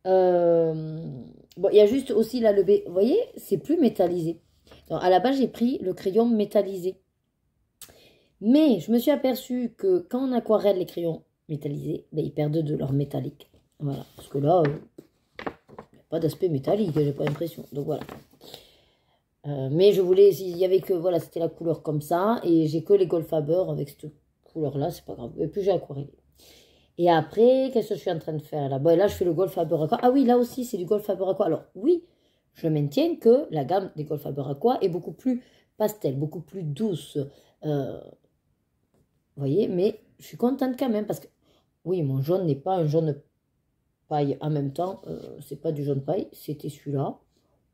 Bon, il y a juste aussi là le B. Vous voyez, c'est plus métallisé. Donc, à la base, j'ai pris le crayon métallisé. Mais je me suis aperçue que quand on aquarelle les crayons métallisés, ben, ils perdent de leur métallique. Voilà. Parce que là, il n'y a pas d'aspect métallique, j'ai pas l'impression. Donc voilà. Mais je voulais, il y avait que, voilà, c'était la couleur comme ça. Et j'ai que les Goldfaber avec cette couleur-là, c'est pas grave. Et puis j'ai aquarellé. Et après, qu'est-ce que je suis en train de faire là? Bon, là, je fais le Goldfaber Aqua. Ah oui, là aussi, c'est du Goldfaber Aqua. Alors, oui, je maintiens que la gamme des Goldfaber Aqua est beaucoup plus pastel, beaucoup plus douce. Vous voyez, mais je suis contente quand même parce que, oui, mon jaune n'est pas un jaune paille. En même temps, c'est pas du jaune paille, c'était celui-là.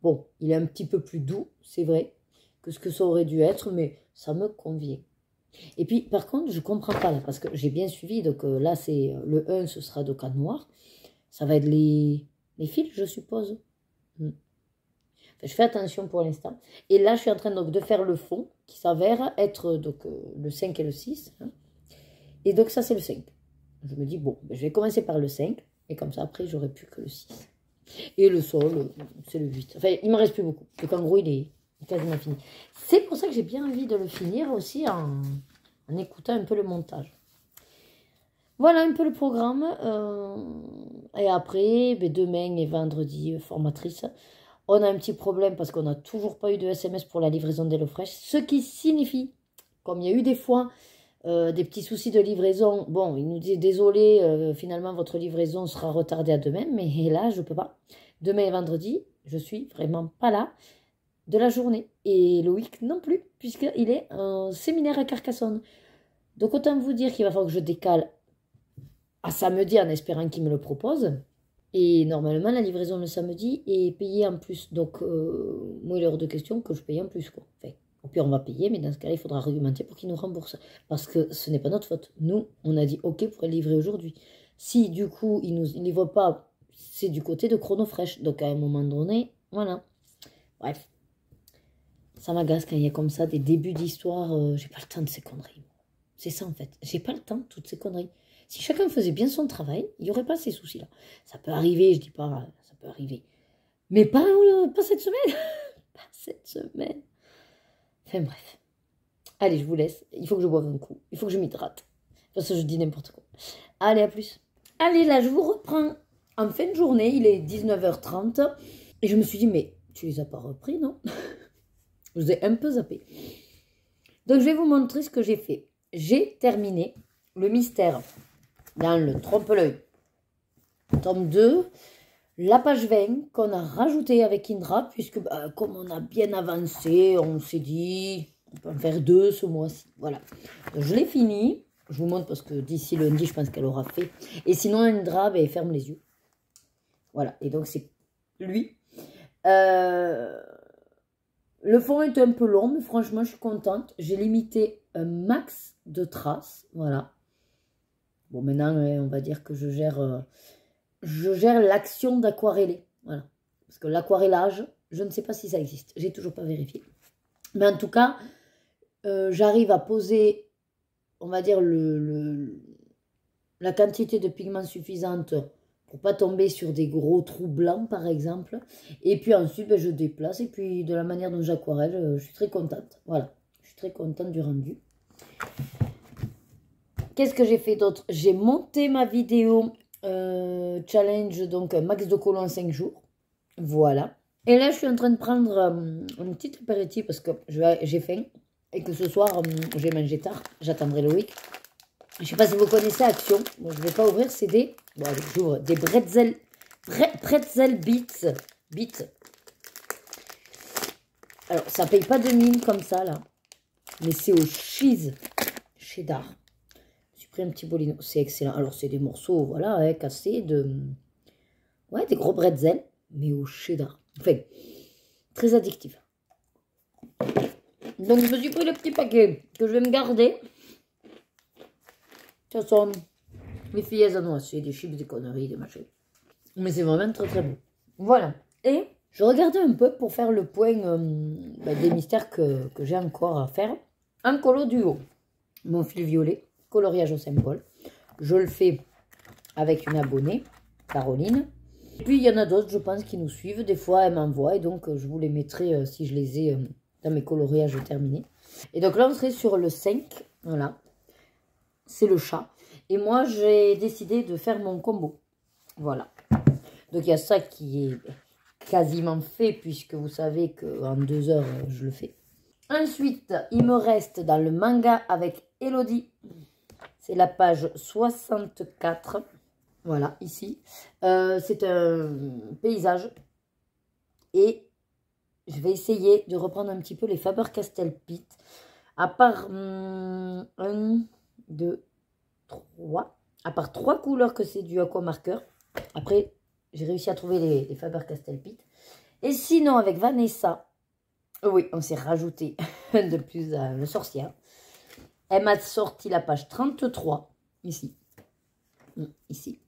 Bon, il est un petit peu plus doux, c'est vrai, que ce que ça aurait dû être, mais ça me convient. Et puis, par contre, je comprends pas là, parce que j'ai bien suivi, donc là, c'est le 1, ce sera donc en noir. Ça va être les fils, je suppose. Enfin, je fais attention pour l'instant. Et là, je suis en train donc de faire le fond, qui s'avère être donc le 5 et le 6. Hein. Et donc, ça, c'est le 5. Je me dis, bon, ben, je vais commencer par le 5, et comme ça, après, j'aurai plus que le 6. Et le sol, c'est le 8. Enfin, il ne me reste plus beaucoup. Donc, en gros, il est quasiment fini. C'est pour ça que j'ai bien envie de le finir aussi en écoutant un peu le montage. Voilà un peu le programme. Et après, ben demain et vendredi, formatrice. On a un petit problème parce qu'on n'a toujours pas eu de SMS pour la livraison d'HelloFresh. Ce qui signifie, comme il y a eu des fois des petits soucis de livraison, bon, il nous dit désolé, finalement votre livraison sera retardée à demain. Mais là, je ne peux pas. Demain et vendredi, je suis vraiment pas là de la journée. Et Loïc non plus, puisqu'il est en séminaire à Carcassonne. Donc autant vous dire qu'il va falloir que je décale à samedi en espérant qu'il me le propose. Et normalement, la livraison le samedi est payée en plus. Donc, moi, il est hors de question que je paye en plus, quoi. Enfin, au pire, on va payer, mais dans ce cas-là, il faudra argumenter pour qu'il nous rembourse. Parce que ce n'est pas notre faute. Nous, on a dit OK pour le livrer aujourd'hui. Si, du coup, il ne nous livre pas, c'est du côté de Chronofresh. Donc, à un moment donné, voilà. Bref. Ça m'agace quand il y a comme ça des débuts d'histoire. J'ai pas le temps de ces conneries. C'est ça, en fait. J'ai pas le temps de toutes ces conneries. Si chacun faisait bien son travail, il n'y aurait pas ces soucis-là. Ça peut arriver, je dis pas, ça peut arriver. Mais pas cette semaine. Pas cette semaine. Enfin bref. Allez, je vous laisse. Il faut que je boive un coup. Il faut que je m'hydrate. Parce que je dis n'importe quoi. Allez, à plus. Allez, là, je vous reprends en fin de journée, il est 19h30. Et je me suis dit, mais tu les as pas repris, non? Je vous ai un peu zappé. Donc, je vais vous montrer ce que j'ai fait. J'ai terminé le mystère dans le trompe-l'œil. Tome 2, la page 20 qu'on a rajouté avec Indra, puisque comme on a bien avancé, on s'est dit, on peut en faire 2 ce mois-ci. Voilà. Donc, je l'ai fini. Je vous montre parce que d'ici lundi, je pense qu'elle aura fait. Et sinon, Indra, ben, ferme les yeux. Voilà. Et donc, c'est lui. Le fond est un peu long, mais franchement, je suis contente. J'ai limité un max de traces. Voilà. Bon, maintenant, on va dire que je gère l'action d'aquareller. Voilà. Parce que l'aquarellage, je ne sais pas si ça existe. J'ai toujours pas vérifié. Mais en tout cas, j'arrive à poser, on va dire, la quantité de pigments suffisante pour pas tomber sur des gros trous blancs, par exemple. Et puis ensuite, ben, je déplace. Et puis, de la manière dont j'aquarelle, je suis très contente. Voilà. Je suis très contente du rendu. Qu'est-ce que j'ai fait d'autre? J'ai monté ma vidéo challenge, donc un max de colle en 5 jours. Voilà. Et là, je suis en train de prendre un petit apéritif parce que j'ai faim. Et que ce soir, j'ai mangé tard. J'attendrai Loïc. Je ne sais pas si vous connaissez Action. Bon, je ne vais pas ouvrir, c'est des... Bon, allez, j'ouvre des pretzel beats. Alors, ça ne paye pas de mine comme ça, là. Mais c'est au cheddar. J'ai pris un petit bolino. C'est excellent. Alors, c'est des morceaux, voilà, hein, cassés de... Ouais, des gros bretzels, mais au cheddar. Enfin, très addictif. Donc, je me suis pris le petit paquet que je vais me garder. Ça sont les filles, elles en ont assez, des chips, des conneries, des machins. Mais c'est vraiment très très bon. Voilà. Et je regardais un peu pour faire le point des mystères que j'ai encore à faire. Un colo duo. Mon fil violet, coloriage au symbole. Je le fais avec une abonnée, Caroline. Et puis il y en a d'autres, je pense, qui nous suivent. Des fois, elles m'envoient et donc je vous les mettrai si je les ai dans mes coloriages terminés. Et donc là, on serait sur le 5. Voilà. C'est le chat. Et moi, j'ai décidé de faire mon combo. Voilà. Donc, il y a ça qui est quasiment fait, puisque vous savez qu'en 2 heures, je le fais. Ensuite, il me reste dans le manga avec Elodie. C'est la page 64. Voilà, ici. C'est un paysage. Et je vais essayer de reprendre un petit peu les Faber-Castell Pit. À part 1, 2, 3. À part 3 couleurs que c'est du aquamarqueur. Après, j'ai réussi à trouver les Faber-Castell Pit. Et sinon, avec Vanessa, oui, on s'est rajouté de plus à le sorcière. Elle m'a sorti la page 33, ici. Ici.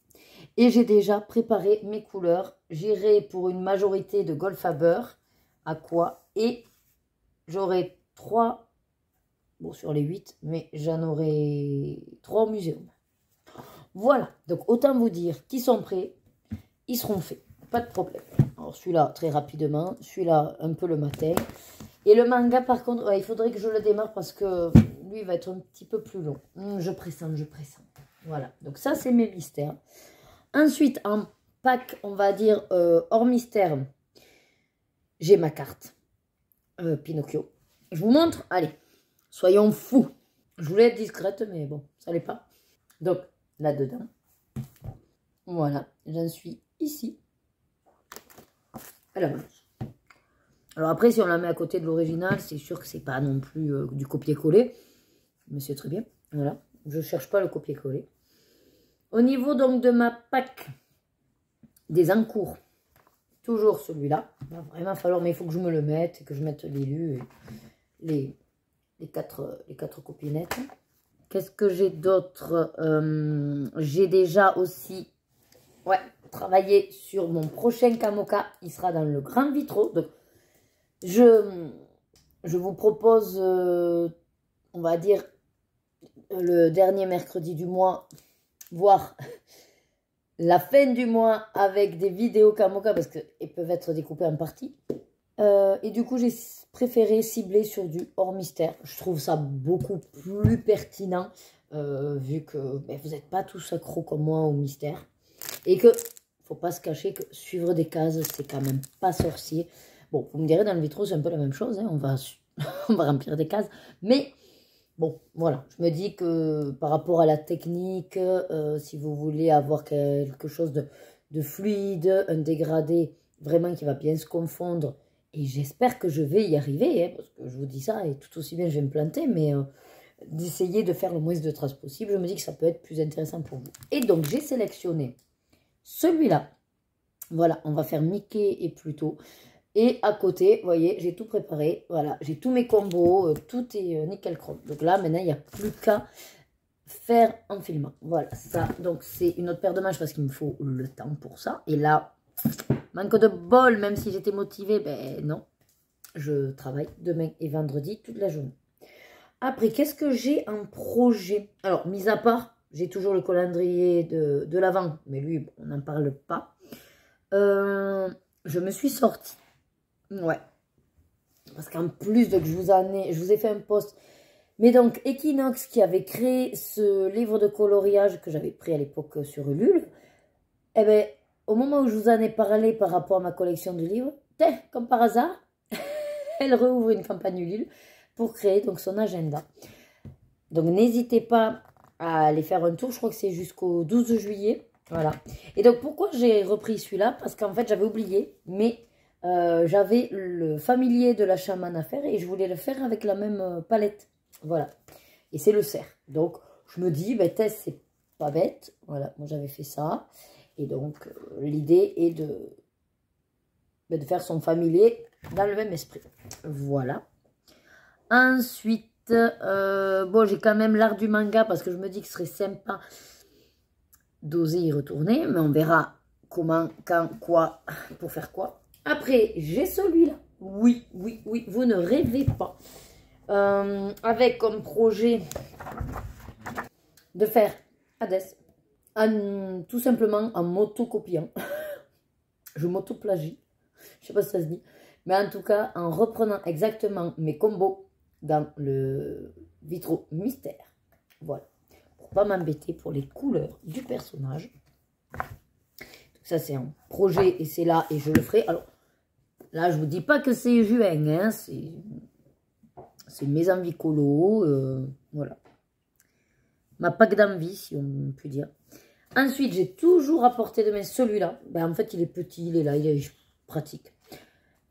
Et j'ai déjà préparé mes couleurs. J'irai pour une majorité de Gold Faber, Aqua. Et j'aurai 3... Bon, sur les 8, mais j'en aurai 3 au muséum. Voilà, donc autant vous dire qu'ils sont prêts, ils seront faits, pas de problème. Alors celui-là, très rapidement, celui-là, un peu le matin. Et le manga, par contre, ouais, il faudrait que je le démarre parce que lui, il va être un petit peu plus long. Je pressens. Voilà, donc ça, c'est mes mystères. Ensuite, en pack, on va dire, hors mystère, j'ai ma carte Pinocchio. Je vous montre, allez. Soyons fous. Je voulais être discrète, mais bon, ça l'est pas. Donc, là-dedans. Voilà, j'en suis ici. À la manche. Alors après, si on la met à côté de l'original, c'est sûr que c'est pas non plus du copier-coller. Mais c'est très bien. Voilà, je cherche pas le copier-coller. Au niveau donc de ma pack des encours, toujours celui-là. Il va vraiment falloir, mais il faut que je me le mette, et que je mette l'élu et les quatre copinettes. Qu'est-ce que j'ai d'autre? J'ai déjà aussi travaillé sur mon prochain Kamoka. Il sera dans le grand vitraux. Donc, je vous propose, on va dire, le dernier mercredi du mois, voire la fin du mois avec des vidéos Kamoka parce qu'elles peuvent être découpées en parties. Et du coup, j'ai préféré cibler sur du hors mystère. Je trouve ça beaucoup plus pertinent vu que vous n'êtes pas tous accros comme moi au mystère. Et que faut pas se cacher que suivre des cases, c'est quand même pas sorcier. Bon, vous me direz, dans le vitro, c'est un peu la même chose, hein, on va, on va remplir des cases. Mais, bon, voilà, je me dis que par rapport à la technique, si vous voulez avoir quelque chose de fluide, un dégradé vraiment qui va bien se confondre, et j'espère que je vais y arriver, hein, parce que je vous dis ça, et tout aussi bien je vais me planter, mais d'essayer de faire le moins de traces possible, je me dis que ça peut être plus intéressant pour vous. Et donc, j'ai sélectionné celui-là. Voilà, on va faire Mickey et Pluto. Et à côté, vous voyez, j'ai tout préparé. Voilà, j'ai tous mes combos, tout est nickel chrome. Donc là, maintenant, il n'y a plus qu'à faire en filmant. Voilà, ça. Donc, c'est une autre paire de manches parce qu'il me faut le temps pour ça. Et là, manque de bol, même si j'étais motivée, ben non. Je travaille demain et vendredi toute la journée. Après, qu'est-ce que j'ai en projet? Alors, mis à part, j'ai toujours le calendrier de l'Avent, mais lui, bon, on n'en parle pas. Je me suis sortie. Ouais. Parce qu'en plus de que je vous ai fait un post. Mais donc, Equinox qui avait créé ce livre de coloriage que j'avais pris à l'époque sur Ulule, eh bien, au moment où je vous en ai parlé par rapport à ma collection de livres, comme par hasard, elle rouvre une campagne Ulule pour créer donc son agenda. Donc, n'hésitez pas à aller faire un tour. Je crois que c'est jusqu'au 12 juillet. Voilà. Et donc, pourquoi j'ai repris celui-là? Parce qu'en fait, j'avais oublié, mais j'avais le familier de la chamane à faire et je voulais le faire avec la même palette. Voilà. Et c'est le cerf. Donc, je me dis, ben, Tess, c'est pas bête. Voilà, moi, j'avais fait ça. Et donc, l'idée est de faire son familier dans le même esprit. Voilà. Ensuite, bon, j'ai quand même l'art du manga parce que je me dis que ce serait sympa d'oser y retourner. Mais on verra comment, quand, quoi, pour faire quoi. Après, j'ai celui-là. Oui, oui, oui, vous ne rêvez pas. Avec comme projet de faire Hades. Tout simplement en moto-copiant. Je m'auto-plagie. Je sais pas si ça se dit. Mais en tout cas, en reprenant exactement mes combos dans le vitro mystère. Voilà. Pour pas m'embêter pour les couleurs du personnage. Donc ça, c'est un projet et c'est là et je le ferai. Alors, là, je vous dis pas que c'est juin. Hein, c'est mes envies colo. Voilà. Ma pack d'envie, si on peut dire. Ensuite, j'ai toujours apporté de main celui-là. Ben, en fait, il est petit, il est là, il est pratique.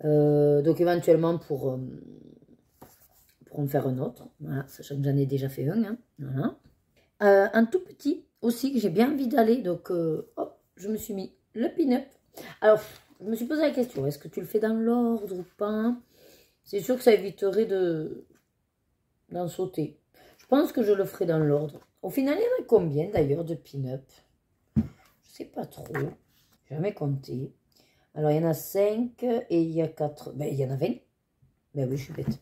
Donc, éventuellement, pour en faire un autre. Voilà, sachant que j'en ai déjà fait un. Hein, voilà. Un tout petit aussi, que j'ai bien envie d'aller. Donc, hop, je me suis mis le pin-up. Alors, je me suis posé la question, est-ce que tu le fais dans l'ordre ou pas? C'est sûr que ça éviterait d'en sauter. Je pense que je le ferai dans l'ordre. Au final, il y en a combien d'ailleurs de pin-up? Je sais pas trop. Jamais compté. Alors, il y en a 5 et il y a 4. Ben, il y en a 20. Ben oui, je suis bête.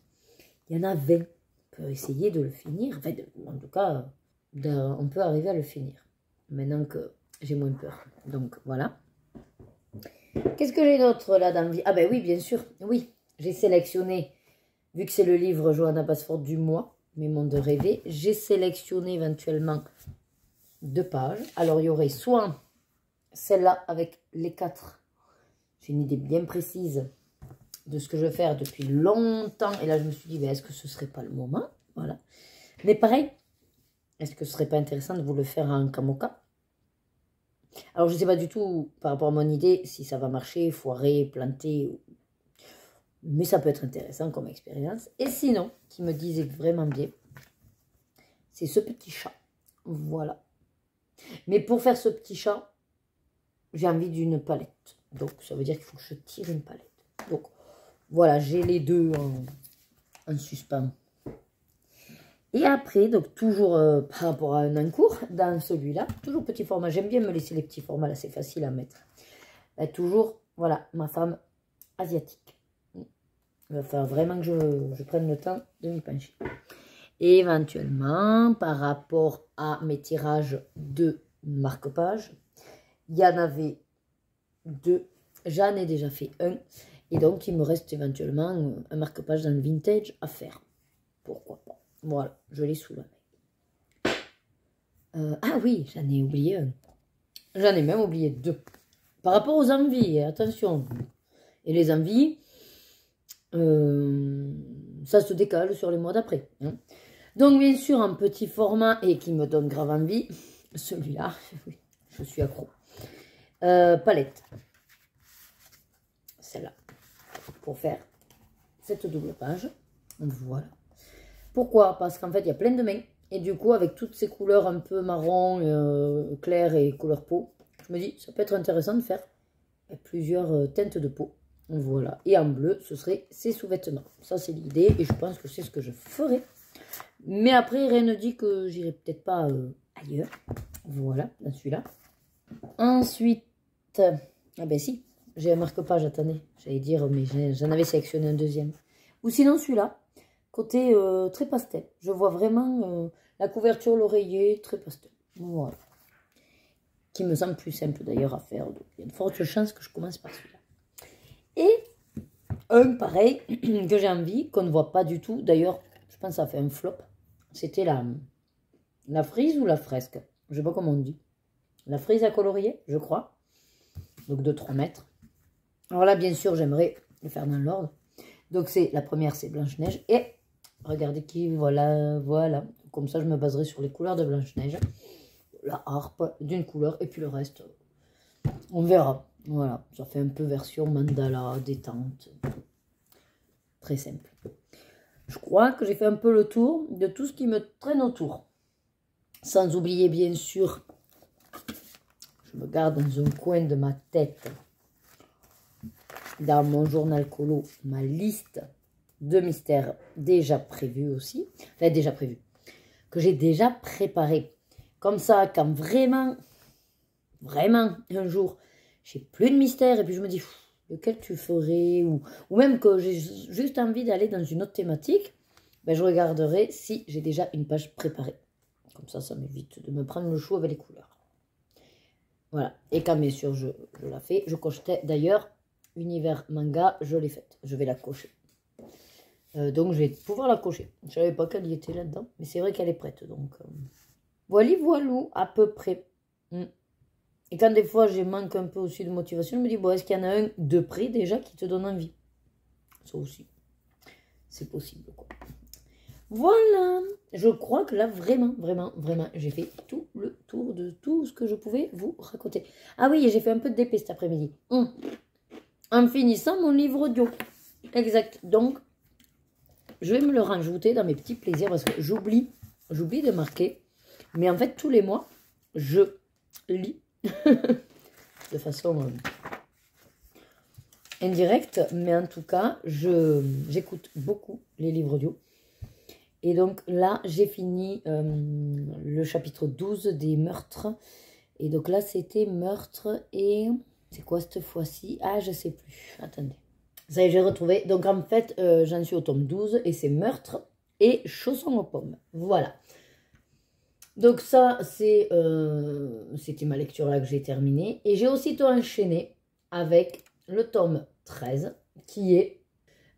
Il y en a 20. On peut essayer de le finir. Enfin, en tout cas, on peut arriver à le finir. Maintenant que j'ai moins peur. Donc, voilà. Qu'est-ce que j'ai d'autre là dans le vie? Ah ben oui, bien sûr. Oui, j'ai sélectionné, vu que c'est le livre Johanna Basford du mois, Mes mondes de rêver, j'ai sélectionné éventuellement 2 pages. Alors, il y aurait soit celle-là avec les 4. J'ai une idée bien précise de ce que je veux faire depuis longtemps. Et là, je me suis dit, ben, est-ce que ce ne serait pas le moment? Voilà. Mais pareil, est-ce que ce serait pas intéressant de vous le faire en kamoka? Alors, je ne sais pas du tout, par rapport à mon idée, si ça va marcher, foirer, planter. Mais ça peut être intéressant comme expérience. Et sinon, qui me disait vraiment bien, c'est ce petit chat. Voilà. Mais pour faire ce petit chat, j'ai envie d'une palette. Donc, ça veut dire qu'il faut que je tire une palette. Donc, voilà, j'ai les deux en suspens. Et après, donc toujours par rapport à un encours, dans celui-là, toujours petit format. J'aime bien me laisser les petits formats, là, c'est facile à mettre. Toujours, voilà, ma femme asiatique. Il va falloir vraiment que je prenne le temps de m'y pencher. Et éventuellement, par rapport à mes tirages de marque-page, il y en avait 2. J'en ai déjà fait un. Et donc, il me reste éventuellement un marque-page dans le vintage à faire. Pourquoi pas. Voilà, je l'ai sous la main. Ah oui, j'en ai oublié un. J'en ai même oublié 2. Par rapport aux envies, attention. Et les envies, ça se décale sur les mois d'après. Hein. Donc, bien sûr, en petit format et qui me donne grave envie, celui-là, oui, je suis accro. Palette. Celle-là. Pour faire cette double page. Voilà. Pourquoi? Parce qu'en fait, il y a plein de mains. Et du coup, avec toutes ces couleurs un peu marron, clair et couleur peau, je me dis, ça peut être intéressant de faire plusieurs teintes de peau. Voilà. Et en bleu, ce serait ces sous-vêtements. Ça, c'est l'idée. Et je pense que c'est ce que je ferai. Mais après, rien ne dit que j'irai peut-être pas ailleurs. Voilà, dans celui-là. Ensuite, ah ben si, j'ai un marque-page, attendez. J'allais dire, mais j'en avais sélectionné un deuxième. Ou sinon celui-là, côté très pastel. Je vois vraiment la couverture, l'oreiller, très pastel. Voilà. Qui me semble plus simple d'ailleurs à faire. Donc il y a de fortes chances que je commence par celui-là. Et un pareil que j'ai envie, qu'on ne voit pas du tout. D'ailleurs, je pense que ça fait un flop. C'était la frise ou la fresque. Je ne sais pas comment on dit. La frise à colorier, je crois. Donc de 3 mètres. Alors là, bien sûr, j'aimerais le faire dans l'ordre. Donc la première, c'est Blanche-Neige. Et regardez qui, voilà, voilà. Comme ça, je me baserai sur les couleurs de Blanche-Neige. La harpe d'une couleur et puis le reste, on verra. Voilà, ça fait un peu version mandala, détente. Très simple. Je crois que j'ai fait un peu le tour de tout ce qui me traîne autour. Sans oublier, bien sûr, je me garde dans un coin de ma tête, dans mon journal colo, ma liste de mystères déjà prévus aussi. Enfin, déjà prévus. Que j'ai déjà préparé. Comme ça, quand vraiment, un jour, j'ai plus de mystères et puis je me dis, lequel tu ferais ou même que j'ai juste envie d'aller dans une autre thématique, ben, je regarderai si j'ai déjà une page préparée. Comme ça m'évite de me prendre le chou avec les couleurs. Voilà. Et quand bien sûr je la fais, je cochetais d'ailleurs univers manga, je l'ai faite. Je vais la cocher. Donc je vais pouvoir la cocher. Je ne savais pas qu'elle y était là-dedans, mais c'est vrai qu'elle est prête. Donc voilà, voilou, à peu près. Et quand des fois je manque un peu aussi de motivation, je me dis, bon, est-ce qu'il y en a un de près déjà qui te donne envie? Ça aussi, c'est possible, quoi. Voilà, je crois que là, vraiment, j'ai fait tout le tour de tout ce que je pouvais vous raconter. Ah oui, j'ai fait un peu de DP cet après-midi. En finissant mon livre audio. Exact. Donc, je vais me le rajouter dans mes petits plaisirs parce que j'oublie de marquer. Mais en fait, tous les mois, je lis de façon indirecte. Mais en tout cas, j'écoute beaucoup les livres audio. Et donc là, j'ai fini le chapitre 12 des meurtres. Et donc là, c'était meurtre et... C'est quoi cette fois-ci? Ah, je sais plus. Attendez. Ça y est, j'ai retrouvé. Donc en fait, j'en suis au tome 12 et c'est meurtre et chaussons aux pommes. Voilà. Donc ça, c'était ma lecture là que j'ai terminée. Et j'ai aussitôt enchaîné avec le tome 13 qui est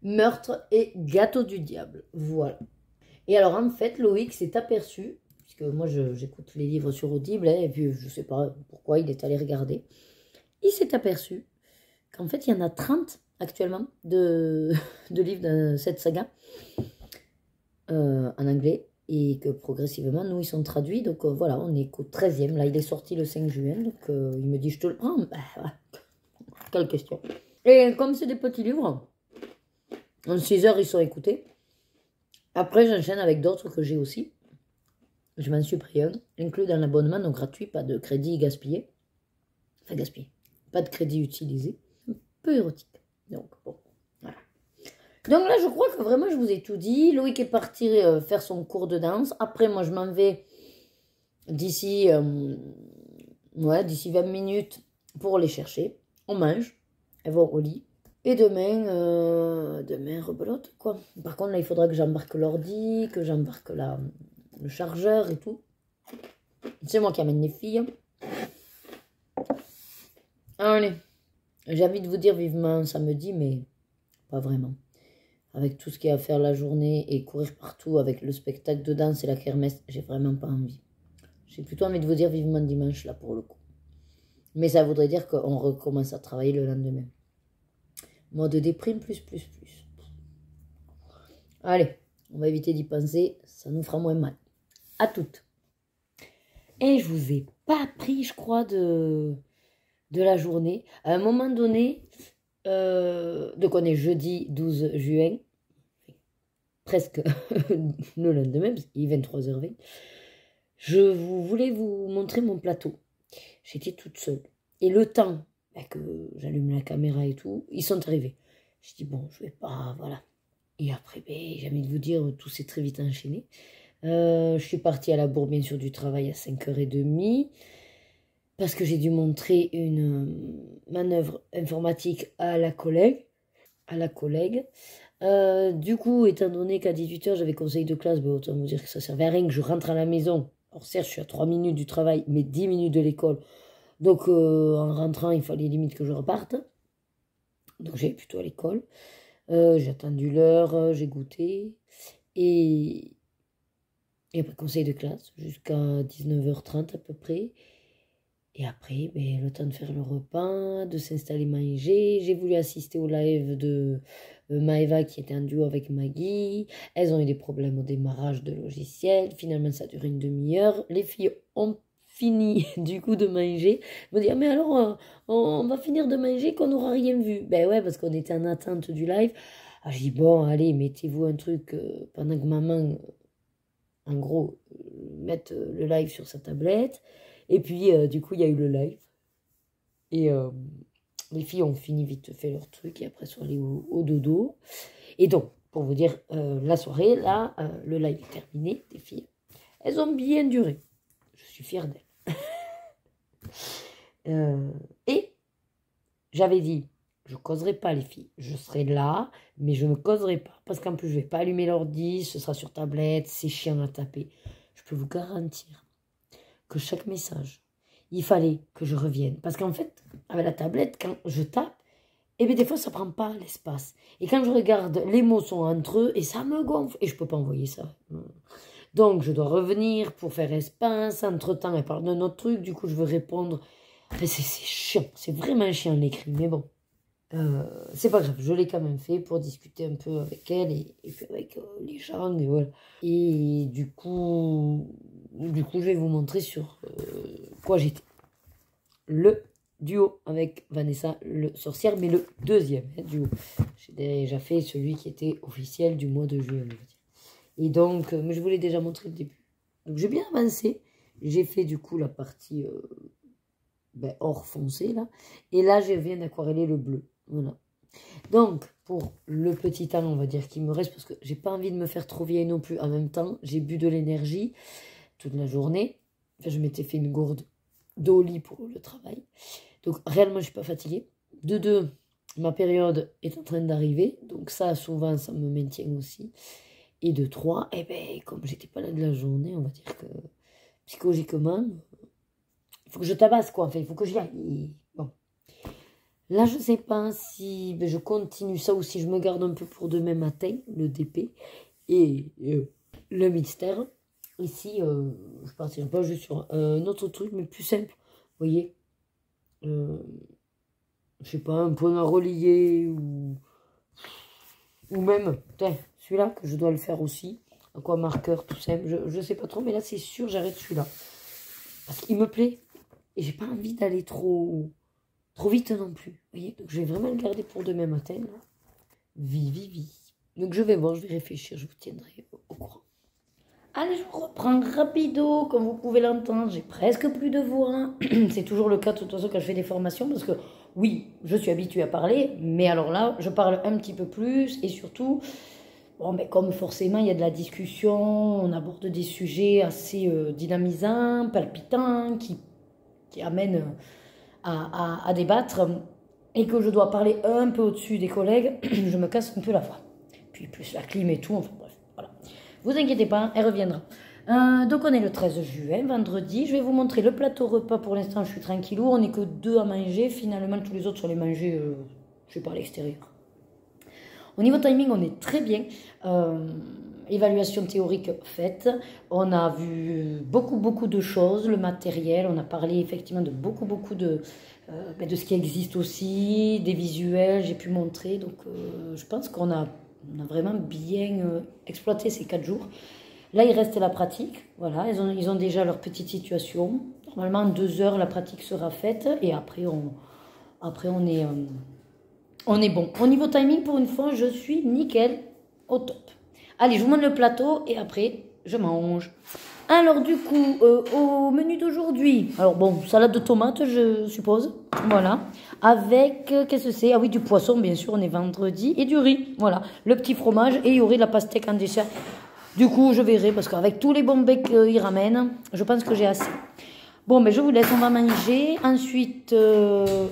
meurtre et gâteau du diable. Voilà. Et alors, en fait, Loïc s'est aperçu, puisque moi, j'écoute les livres sur Audible, hein, et puis je ne sais pas pourquoi il est allé regarder. Il s'est aperçu qu'en fait, il y en a 30 actuellement de livres de cette saga en anglais, et que progressivement, nous, ils sont traduits. Donc voilà, on est qu'au 13e. Là, il est sorti le 5 juin, donc il me dit, je te le prends. Bah, voilà. Quelle question. Et comme c'est des petits livres, en 6 heures, ils sont écoutés. Après, j'enchaîne avec d'autres que j'ai aussi. Je m'en suis pris un, inclus dans l'abonnement, donc gratuit, pas de crédit gaspillé. Enfin, gaspillé. Pas de crédit utilisé. Un peu érotique. Donc, bon, voilà. Donc là, je crois que vraiment, je vous ai tout dit. Loïc est parti faire son cours de danse. Après, moi, je m'en vais d'ici 20 minutes pour les chercher. On mange. Elles vont au lit. Et demain, rebelote, quoi. Par contre, là, il faudra que j'embarque l'ordi, que j'embarque le chargeur et tout. C'est moi qui amène les filles. Allez, j'ai envie de vous dire vivement samedi, mais pas vraiment. Avec tout ce qu'il y a à faire la journée et courir partout avec le spectacle de danse et la kermesse, j'ai vraiment pas envie. J'ai plutôt envie de vous dire vivement dimanche, là, pour le coup. Mais ça voudrait dire qu'on recommence à travailler le lendemain. Mode déprime, plus. Allez, on va éviter d'y penser, ça nous fera moins mal. À toutes. Et je vous ai pas pris, je crois, de la journée. À un moment donné, donc on est jeudi 12 juin, presque le lendemain, parce qu'il est 23h20. Je voulais vous montrer mon plateau. J'étais toute seule. Et le temps que j'allume la caméra et tout, ils sont arrivés. Je dis bon, je vais pas, voilà. Et après, j'ai envie de vous dire, tout s'est très vite enchaîné. Je suis partie à la bourre, bien sûr, du travail à 5h30. Parce que j'ai dû montrer une manœuvre informatique à la collègue. Du coup, étant donné qu'à 18h, j'avais conseil de classe, autant vous dire que ça servait à rien que je rentre à la maison. Alors certes, je suis à 3 minutes du travail, mais 10 minutes de l'école. Donc, en rentrant, il fallait limite que je reparte. Donc, j'allais plutôt à l'école. J'ai attendu l'heure, j'ai goûté. Et après, conseil de classe, jusqu'à 19h30 à peu près. Et après, le temps de faire le repas, de s'installer manger. J'ai voulu assister au live de Maëva qui était en duo avec Maggie. Elles ont eu des problèmes au démarrage de logiciel. Finalement, ça a duré une demi-heure. Les filles ont fini du coup de manger. Elles m'ont dit, mais alors, on va finir de manger qu'on n'aura rien vu. Ben ouais, parce qu'on était en attente du live. Ah, je dis, bon, allez, mettez-vous un truc pendant que maman, en gros, mette le live sur sa tablette. Et puis, du coup, il y a eu le live. Et les filles ont fini vite fait leur truc et après sont allées au dodo. Et donc, pour vous dire, la soirée, là, le live est terminé, des filles. Elles ont bien duré. Je suis fière d'elles. Et j'avais dit, je causerai pas les filles. Je serai là, mais je ne causerai pas. Parce qu'en plus, je ne vais pas allumer l'ordi, ce sera sur tablette, c'est chiant à taper. Je peux vous garantir que chaque message, il fallait que je revienne. Parce qu'en fait, avec la tablette, quand je tape, des fois, ça ne prend pas l'espace. Et quand je regarde, les mots sont entre eux et ça me gonfle. Et je ne peux pas envoyer ça. Donc, je dois revenir pour faire espace. Entre-temps, elle parle d'un autre truc. Du coup, je veux répondre. C'est chiant. C'est vraiment chiant l'écrit. Mais bon, c'est pas grave. Je l'ai quand même fait pour discuter un peu avec elle et puis avec les gens. Et voilà. Et du coup, je vais vous montrer sur quoi j'étais. Le duo avec Vanessa le sorcière, mais le deuxième duo. J'ai déjà fait celui qui était officiel du mois de juillet. Et donc, mais je vous l'ai déjà montré le début. Donc j'ai bien avancé. J'ai fait du coup la partie or foncé là. Et là, je viens d'aquareller le bleu. Voilà. Donc, pour le petit temps, on va dire qu'il me reste, parce que j'ai pas envie de me faire trop vieille non plus. En même temps, j'ai bu de l'énergie toute la journée. Enfin, je m'étais fait une gourde d'eau au lit pour le travail. Donc, réellement, je suis pas fatiguée. De deux, ma période est en train d'arriver. Donc, ça, souvent, ça me maintient aussi. Et de trois, comme j'étais pas là de la journée, on va dire que psychologiquement, il faut que je tabasse, quoi. Enfin, il faut que j'y aille. Bon. Là, je sais pas si je continue ça ou si je me garde un peu pour demain matin, le DP et le mystère. Ici, je partirai pas juste sur un autre truc, mais plus simple. Vous voyez, je sais pas, un point à relier ou même, celui-là que je dois le faire aussi. Quoi, marqueur, tout simple. Je sais pas trop, mais là, c'est sûr, j'arrête celui-là. Parce qu'il me plaît. Et j'ai pas envie d'aller trop vite non plus. Vous voyez, donc je vais vraiment le garder pour demain matin. Là. Vie. Donc je vais voir, je vais réfléchir, je vous tiendrai au courant. Allez, je vous reprends rapido, comme vous pouvez l'entendre. J'ai presque plus de voix. C'est toujours le cas de toute façon quand je fais des formations, parce que oui, je suis habituée à parler, mais alors là, je parle un petit peu plus et surtout, bon, comme forcément il y a de la discussion, on aborde des sujets assez dynamisants, palpitants, qui amènent à débattre et que je dois parler un peu au-dessus des collègues, je me casse un peu la voix. Puis plus la clim et tout, enfin bref, voilà. Vous inquiétez pas, elle reviendra. Donc on est le 13 juin, vendredi. Je vais vous montrer le plateau repas. Pour l'instant, je suis tranquillou. On n'est que deux à manger. Finalement, tous les autres sont les manger, je sais pas, à l'extérieur. Au niveau timing, on est très bien. Évaluation théorique faite. On a vu beaucoup de choses, le matériel. On a parlé effectivement de beaucoup de ce qui existe aussi, des visuels, j'ai pu montrer. Donc, je pense qu'on a vraiment bien exploité ces 4 jours. Là, il reste la pratique. Voilà, ils ont déjà leur petite situation. Normalement, en 2 heures, la pratique sera faite. Et après, on est bon. Au niveau timing, pour une fois, je suis nickel, au top. Allez, je vous montre le plateau et après, je mange. Alors, du coup, au menu d'aujourd'hui, alors bon, salade de tomates, je suppose. Voilà. Avec, qu'est-ce que c'est? Ah oui, du poisson, bien sûr, on est vendredi. Et du riz. Voilà. Le petit fromage et il y aurait de la pastèque en dessert. Du coup, je verrai parce qu'avec tous les bons becs qu'ils ramènent, je pense que j'ai assez. Bon, mais je vous laisse, on va manger. Ensuite,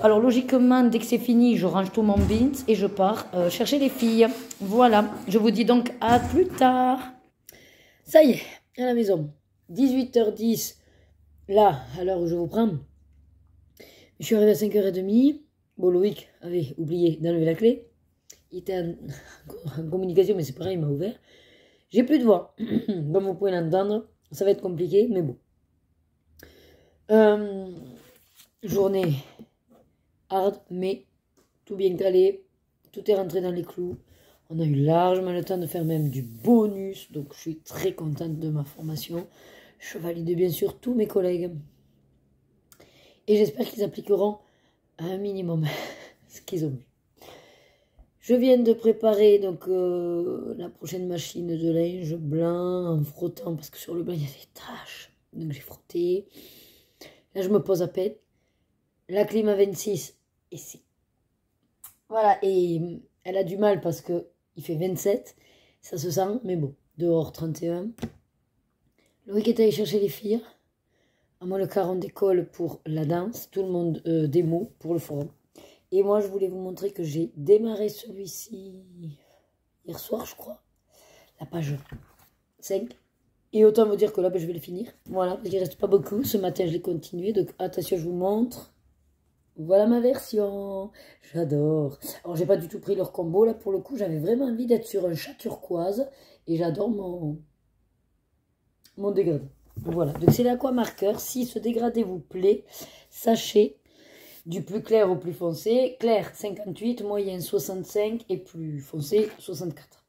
alors logiquement, dès que c'est fini, je range tout mon beans et je pars chercher les filles. Voilà, je vous dis donc à plus tard. Ça y est, à la maison. 18h10, là, à l'heure où je vous prends. Je suis arrivée à 5h30. Bon, Loïc avait oublié d'enlever la clé. Il était en communication, mais c'est pareil, il m'a ouvert. J'ai plus de voix. Comme vous pouvez l'entendre, ça va être compliqué, mais bon. Journée hard, mais tout bien calé. Tout est rentré dans les clous. On a eu largement le temps de faire même du bonus. Donc, je suis très contente de ma formation. Je valide bien sûr tous mes collègues. Et j'espère qu'ils appliqueront un minimum ce qu'ils ont vu. Je viens de préparer donc la prochaine machine de linge blanc en frottant parce que sur le blanc il y a des taches. Donc j'ai frotté. Là je me pose à peine. La clim à 26 et c'est... Voilà, et elle a du mal parce que il fait 27. Ça se sent, mais bon. Dehors 31. Loïc est allé chercher les filles. À moi le caron d'école pour la danse. Tout le monde démo pour le forum. Et moi, je voulais vous montrer que j'ai démarré celui-ci hier soir, je crois. La page 5. Et autant vous dire que là, je vais le finir. Voilà, parce qu'il ne reste pas beaucoup. Ce matin, je l'ai continué. Donc, attention, je vous montre. Voilà ma version. J'adore. Alors, j'ai pas du tout pris leur combo. Là, pour le coup, j'avais vraiment envie d'être sur un chat turquoise. Et j'adore mon dégradé. Voilà. Donc, c'est l'aquamarqueur. Si ce dégradé vous plaît, sachez... Du plus clair au plus foncé. Clair 58, moyen 65 et plus foncé 64.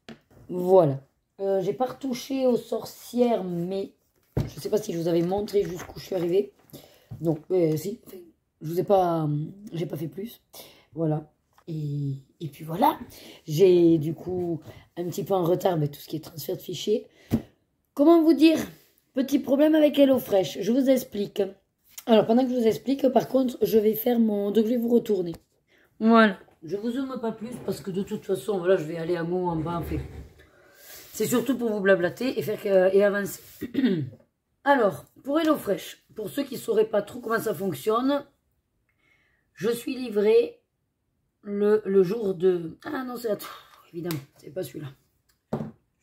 Voilà. J'ai pas retouché aux sorcières, mais je sais pas si je vous avais montré jusqu'où je suis arrivée. Donc, si. Je vous ai pas... J'ai pas fait plus. Voilà. Et puis voilà. J'ai du coup un petit peu en retard, mais tout ce qui est transfert de fichiers. Comment vous dire? Petit problème avec HelloFresh. Je vous explique. Alors, pendant que je vous explique, par contre, je vais faire mon... Donc, je vais vous retourner. Voilà. Je vous zoome pas plus parce que de toute façon, voilà, je vais aller à mot en bas. En fait. C'est surtout pour vous blablater et faire et avancer. Alors, pour HelloFresh, pour ceux qui ne sauraient pas trop comment ça fonctionne, je suis livrée le jour de... Ah non, c'est... Évidemment, c'est pas celui-là.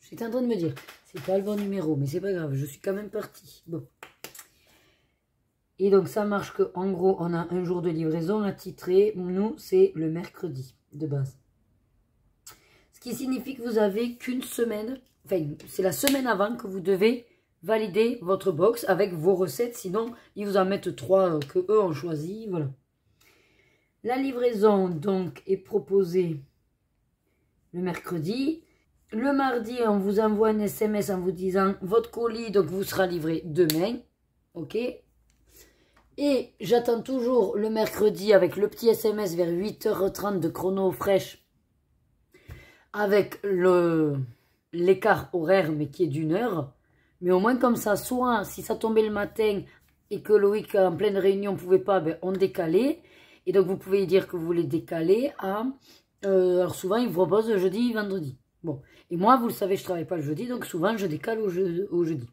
J'étais en train de me dire, c'est pas le bon numéro, mais c'est pas grave, je suis quand même partie. Bon. Et donc, ça marche qu'en gros, on a un jour de livraison attitré. Nous, c'est le mercredi de base. Ce qui signifie que vous avez qu'une semaine. Enfin, c'est la semaine avant que vous devez valider votre box avec vos recettes. Sinon, ils vous en mettent 3 que eux ont choisi. Voilà. La livraison, donc, est proposée le mercredi. Le mardi, on vous envoie un SMS en vous disant votre colis, donc, vous sera livré demain. OK. Et j'attends toujours le mercredi avec le petit SMS vers 8h30 de chrono fraîche. Avec l'écart horaire, mais qui est d'1 heure. Mais au moins comme ça, soit si ça tombait le matin et que Loïc en pleine réunion ne pouvait pas, ben, on décalait. Et donc vous pouvez dire que vous voulez décaler à... alors souvent, ils vous proposent jeudi, vendredi. Bon. Et moi, vous le savez, je ne travaille pas le jeudi, donc souvent je décale au jeudi.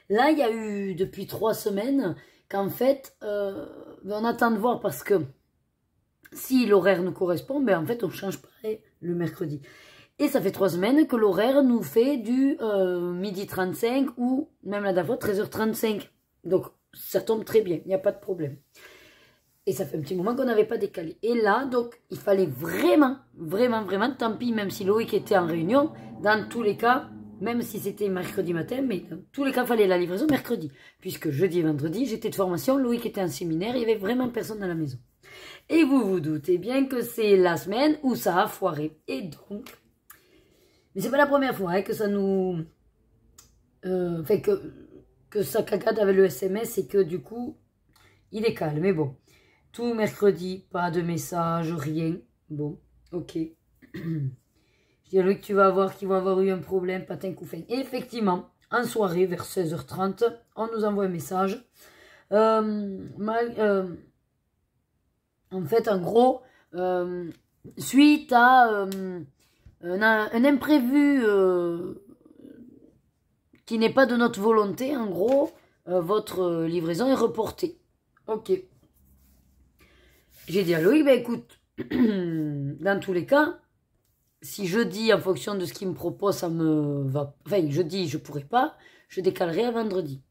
Là, il y a eu depuis 3 semaines... qu'en fait, on attend de voir parce que si l'horaire nous correspond, ben en fait, on change pas le mercredi. Et ça fait 3 semaines que l'horaire nous fait du midi 35 ou même la dernière fois 13h35. Donc, ça tombe très bien, il n'y a pas de problème. Et ça fait un petit moment qu'on n'avait pas décalé. Et là, donc, il fallait vraiment, tant pis, même si Loïc était en réunion, dans tous les cas, même si c'était mercredi matin, mais dans tous les cas, il fallait la livraison mercredi. Puisque jeudi et vendredi, j'étais de formation, Loïc était en séminaire, il n'y avait vraiment personne dans la maison. Et vous vous doutez bien que c'est la semaine où ça a foiré. Et donc, mais c'est pas la première fois hein, que ça nous... Enfin, que ça cagade avec le SMS et que du coup, il est calme. Mais bon, tout mercredi, pas de message, rien. Bon, ok. Je dis à Loïc, tu vas voir qu'il va avoir eu un problème, patin couffin. Et effectivement, en soirée, vers 16h30, on nous envoie un message. En fait, en gros, suite à un imprévu qui n'est pas de notre volonté, en gros, votre livraison est reportée. Ok. J'ai dit à Loïc, ben écoute, dans tous les cas, si jeudi, en fonction de ce qu'il me propose, ça me va... Enfin, jeudi, je pourrais pas, je décalerai à vendredi.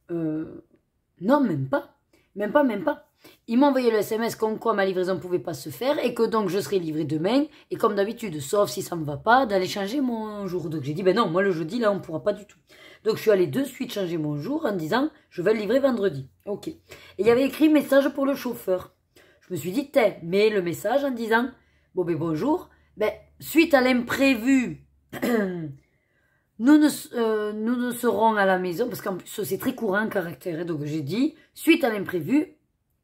Non, même pas. Même pas. Il m'a envoyé le SMS comme quoi ma livraison ne pouvait pas se faire et que donc je serais livrée demain. Et comme d'habitude, sauf si ça ne me va pas, d'aller changer mon jour. Donc j'ai dit, ben non, moi le jeudi, là, on ne pourra pas du tout. Donc je suis allée de suite changer mon jour en disant, je vais le livrer vendredi. Ok. Et il y avait écrit message pour le chauffeur. Je me suis dit, mais le message en disant, bon ben bonjour, ben suite à l'imprévu, nous ne serons à la maison, parce qu'en plus c'est très courant en caractère, donc j'ai dit, suite à l'imprévu,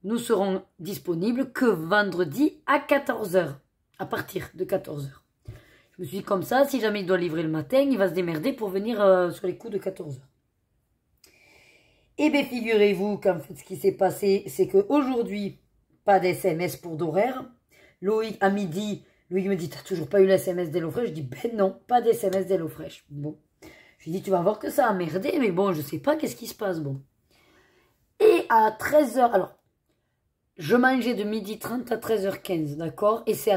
nous serons disponibles que vendredi à 14h, à partir de 14h. Je me suis dit comme ça, si jamais il doit livrer le matin, il va se démerder pour venir sur les coups de 14h. Et bien figurez-vous qu'en fait ce qui s'est passé, c'est qu'aujourd'hui, pas d'SMS pour d'horaire. Loïc, à midi, Loïc me dit, t'as toujours pas eu l'SMS d'HelloFresh? Je dis, ben non, pas d'SMS d'HelloFresh. Bon. Je lui dis, tu vas voir que ça a merdé, mais bon, je sais pas qu'est-ce qui se passe, bon. Et à 13h, alors, je mangeais de 12h30 à 13h15, d'accord? Et c'est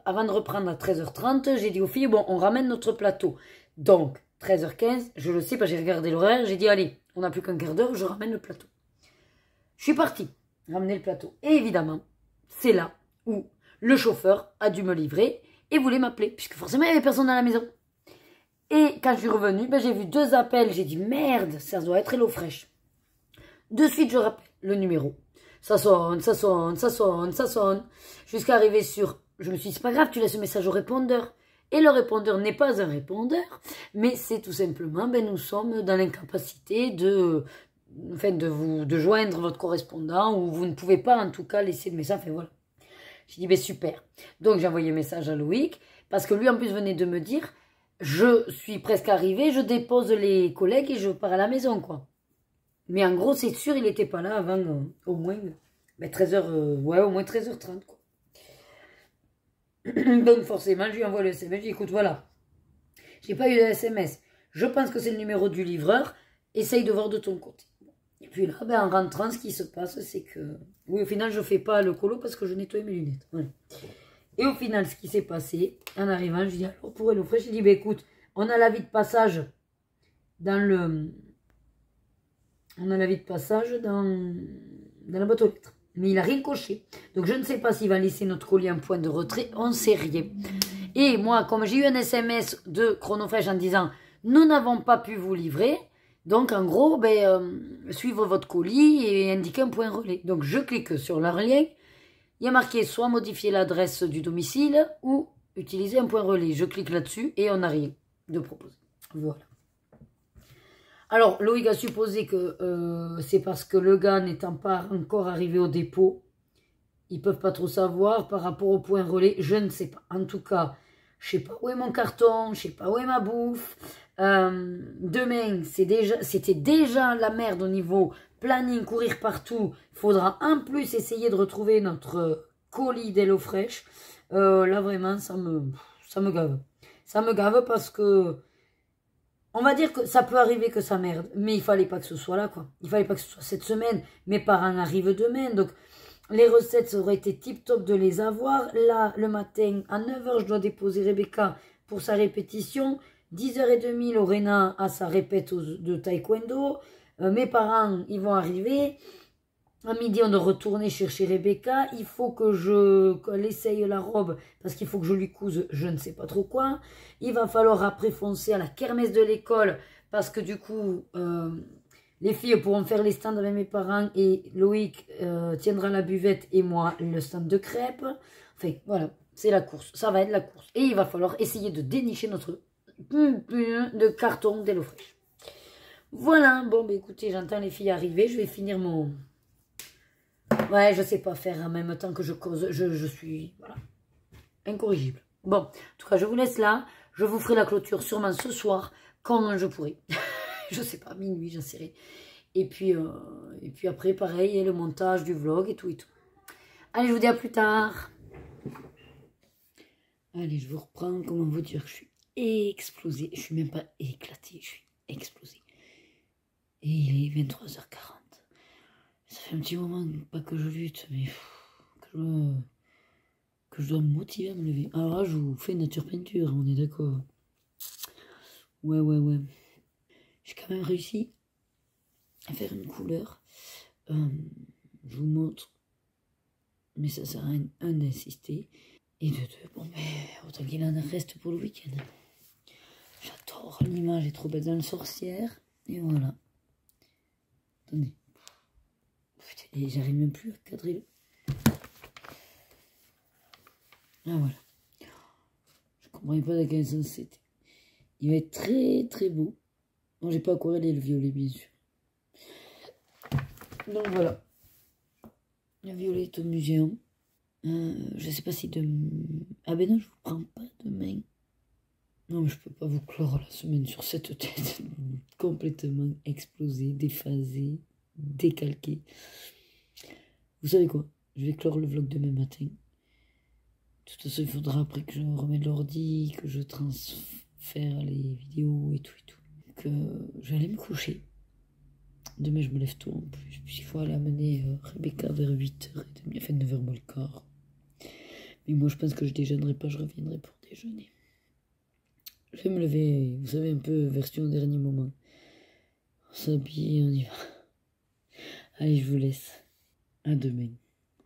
avant de reprendre à 13h30, j'ai dit aux filles, bon, on ramène notre plateau. Donc, 13h15, je le sais, parce que j'ai regardé l'horaire, j'ai dit, allez, on n'a plus qu'un quart d'heure, je ramène le plateau. Je suis partie ramener le plateau. Et évidemment, c'est là où le chauffeur a dû me livrer et voulait m'appeler, puisque forcément, il n'y avait personne dans la maison. Et quand je suis revenue, ben, j'ai vu 2 appels. J'ai dit, merde, ça doit être HelloFresh. De suite, je rappelle le numéro. Ça sonne. Jusqu'à arriver sur... Je me suis dit, c'est pas grave, tu laisses le message au répondeur. Et le répondeur n'est pas un répondeur, mais c'est tout simplement, ben, nous sommes dans l'incapacité de joindre votre correspondant, ou vous ne pouvez pas, en tout cas, laisser le message. Enfin, voilà. J'ai dit, ben super. Donc, j'ai envoyé un message à Loïc, parce que lui, en plus, venait de me dire, je suis presque arrivée, je dépose les collègues et je pars à la maison, quoi. Mais en gros, c'est sûr, il n'était pas là avant au moins 13h, ouais, au moins 13h30, quoi. Donc, forcément, je lui envoie le SMS, je lui dis, écoute, voilà, j'ai pas eu le SMS, je pense que c'est le numéro du livreur, essaye de voir de ton côté. Et puis là, ben, en rentrant, ce qui se passe, c'est que... Oui, au final, je ne fais pas le colo parce que je nettoie mes lunettes. Voilà. Et au final, ce qui s'est passé, en arrivant, je dis, alors pour HelloFresh, je dis, ben écoute, on a l'avis de passage dans le... On a l'avis de passage dans la boîte aux lettres. Mais il n'a rien coché. Donc, je ne sais pas s'il va laisser notre colis en point de retrait. On ne sait rien. Et moi, comme j'ai eu un SMS de Chronofresh en disant, nous n'avons pas pu vous livrer... Donc, en gros, suivre votre colis et indiquer un point relais. Donc, je clique sur leur lien. Il y a marqué soit modifier l'adresse du domicile ou utiliser un point relais. Je clique là-dessus et on n'a rien de proposé. Voilà. Alors, Loïc a supposé que c'est parce que le gars n'étant pas encore arrivé au dépôt, ils ne peuvent pas trop savoir par rapport au point relais. Je ne sais pas. En tout cas, je ne sais pas où est mon carton, je ne sais pas où est ma bouffe. Demain, c'était déjà la merde au niveau planning, courir partout. Il faudra en plus essayer de retrouver notre colis d'HelloFresh. Là, vraiment, ça me gave. Ça me gave parce que on va dire que ça peut arriver que ça merde, mais il fallait pas que ce soit là, quoi. Il fallait pas que ce soit cette semaine. Mes parents arrivent demain, donc les recettes, ça aurait été tip-top de les avoir. Là, le matin, à 9h, je dois déposer Rebecca pour sa répétition. 10h30, Lorena a sa répète de taekwondo. Mes parents, ils vont arriver. À midi, on doit retourner chercher Rebecca. Il faut qu'elle essaye la robe parce qu'il faut que je lui couse je ne sais pas trop quoi. Il va falloir après foncer à la kermesse de l'école parce que du coup, les filles pourront faire les stands avec mes parents et Loïc tiendra la buvette et moi le stand de crêpes. Enfin, voilà, c'est la course. Ça va être la course. Et il va falloir essayer de dénicher notre de carton d'HelloFresh. Voilà, bon, bah, écoutez, j'entends les filles arriver. Je vais finir mon... Ouais, je sais pas faire en même temps que je cause. Je suis, voilà, incorrigible. Bon, en tout cas, je vous laisse là. Je vous ferai la clôture sûrement ce soir, quand je pourrai. Je sais pas, minuit, j'en sais rien. Et puis après, pareil, et le montage du vlog et tout et tout. Allez, je vous dis à plus tard. Allez, je vous reprends. Comment vous dire, je suis explosée. Je suis même pas éclatée, je suis explosée. Et il est 23h40. Ça fait un petit moment, pas que je lutte, mais que je dois me motiver à me lever. Alors là, je vous fais nature peinture, on est d'accord. Ouais. J'ai quand même réussi à faire une couleur. Je vous montre. Mais ça sert à rien, un, d'insister. Et de deux, bon, mais autant qu'il en reste pour le week-end. J'adore l'image, elle est trop belle dans le sorcière. Et voilà. Attendez. Et j'arrive même plus à cadrer le... Ah voilà. Je comprends pas de quel sens c'était. Il va être très très beau. Non, j'ai pas aquarellé le violet, bien sûr. Donc voilà. Le violet est au muséum. Je sais pas si demain... Ah ben non, je vous prends pas demain. Non, mais je peux pas vous clore la semaine sur cette tête complètement explosée, déphasée, décalquée. Vous savez quoi? Je vais clore le vlog demain matin. De toute façon, il faudra après que je remette l'ordi, que je transfère les vidéos et tout. Que je vais aller me coucher. Demain, je me lève tôt en plus. Puis il faut aller amener Rebecca vers 8h30, enfin 9h moins le quart. Mais moi, je pense que je déjeunerai pas, je reviendrai pour déjeuner. Je vais me lever, vous savez, un peu version dernier moment. On s'habille, on y va. Allez, je vous laisse. À demain.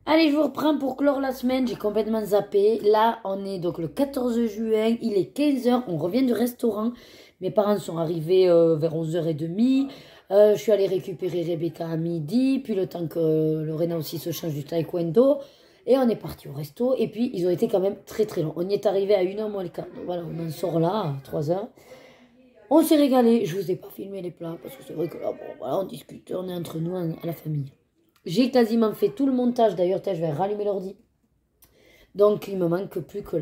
Allez, je vous reprends pour clore la semaine. J'ai complètement zappé. Là, on est donc le 14 juin. Il est 15h. On revient du restaurant. Mes parents sont arrivés vers 11h30. Je suis allée récupérer Rebecca à midi. Puis le temps que Lorena aussi se change du taekwondo. Et on est parti au resto. Et puis, ils ont été quand même très très longs. On y est arrivé à 1h moins le quart. Donc voilà, on en sort là à 3h. On s'est régalé. Je vous ai pas filmé les plats. Parce que c'est vrai que là, bon, voilà, on discute. On est entre nous, à la famille. J'ai quasiment fait tout le montage. D'ailleurs, je vais rallumer l'ordi. Donc, il me manque plus que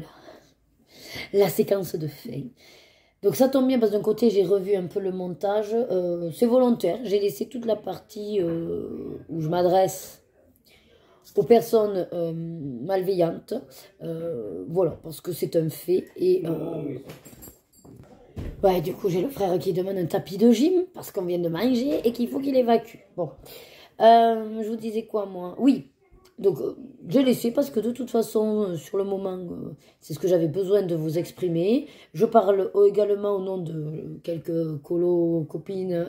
la séquence de fin. Donc, ça tombe bien parce que d'un côté, j'ai revu un peu le montage. C'est volontaire. J'ai laissé toute la partie où je m'adresse aux personnes malveillantes. Voilà, parce que c'est un fait. Et ouais, du coup, j'ai le frère qui demande un tapis de gym parce qu'on vient de manger et qu'il faut qu'il évacue. Bon. Je vous disais quoi, moi? Oui, donc j'ai laissé parce que de toute façon, sur le moment, c'est ce que j'avais besoin de vous exprimer. Je parle également au nom de quelques copines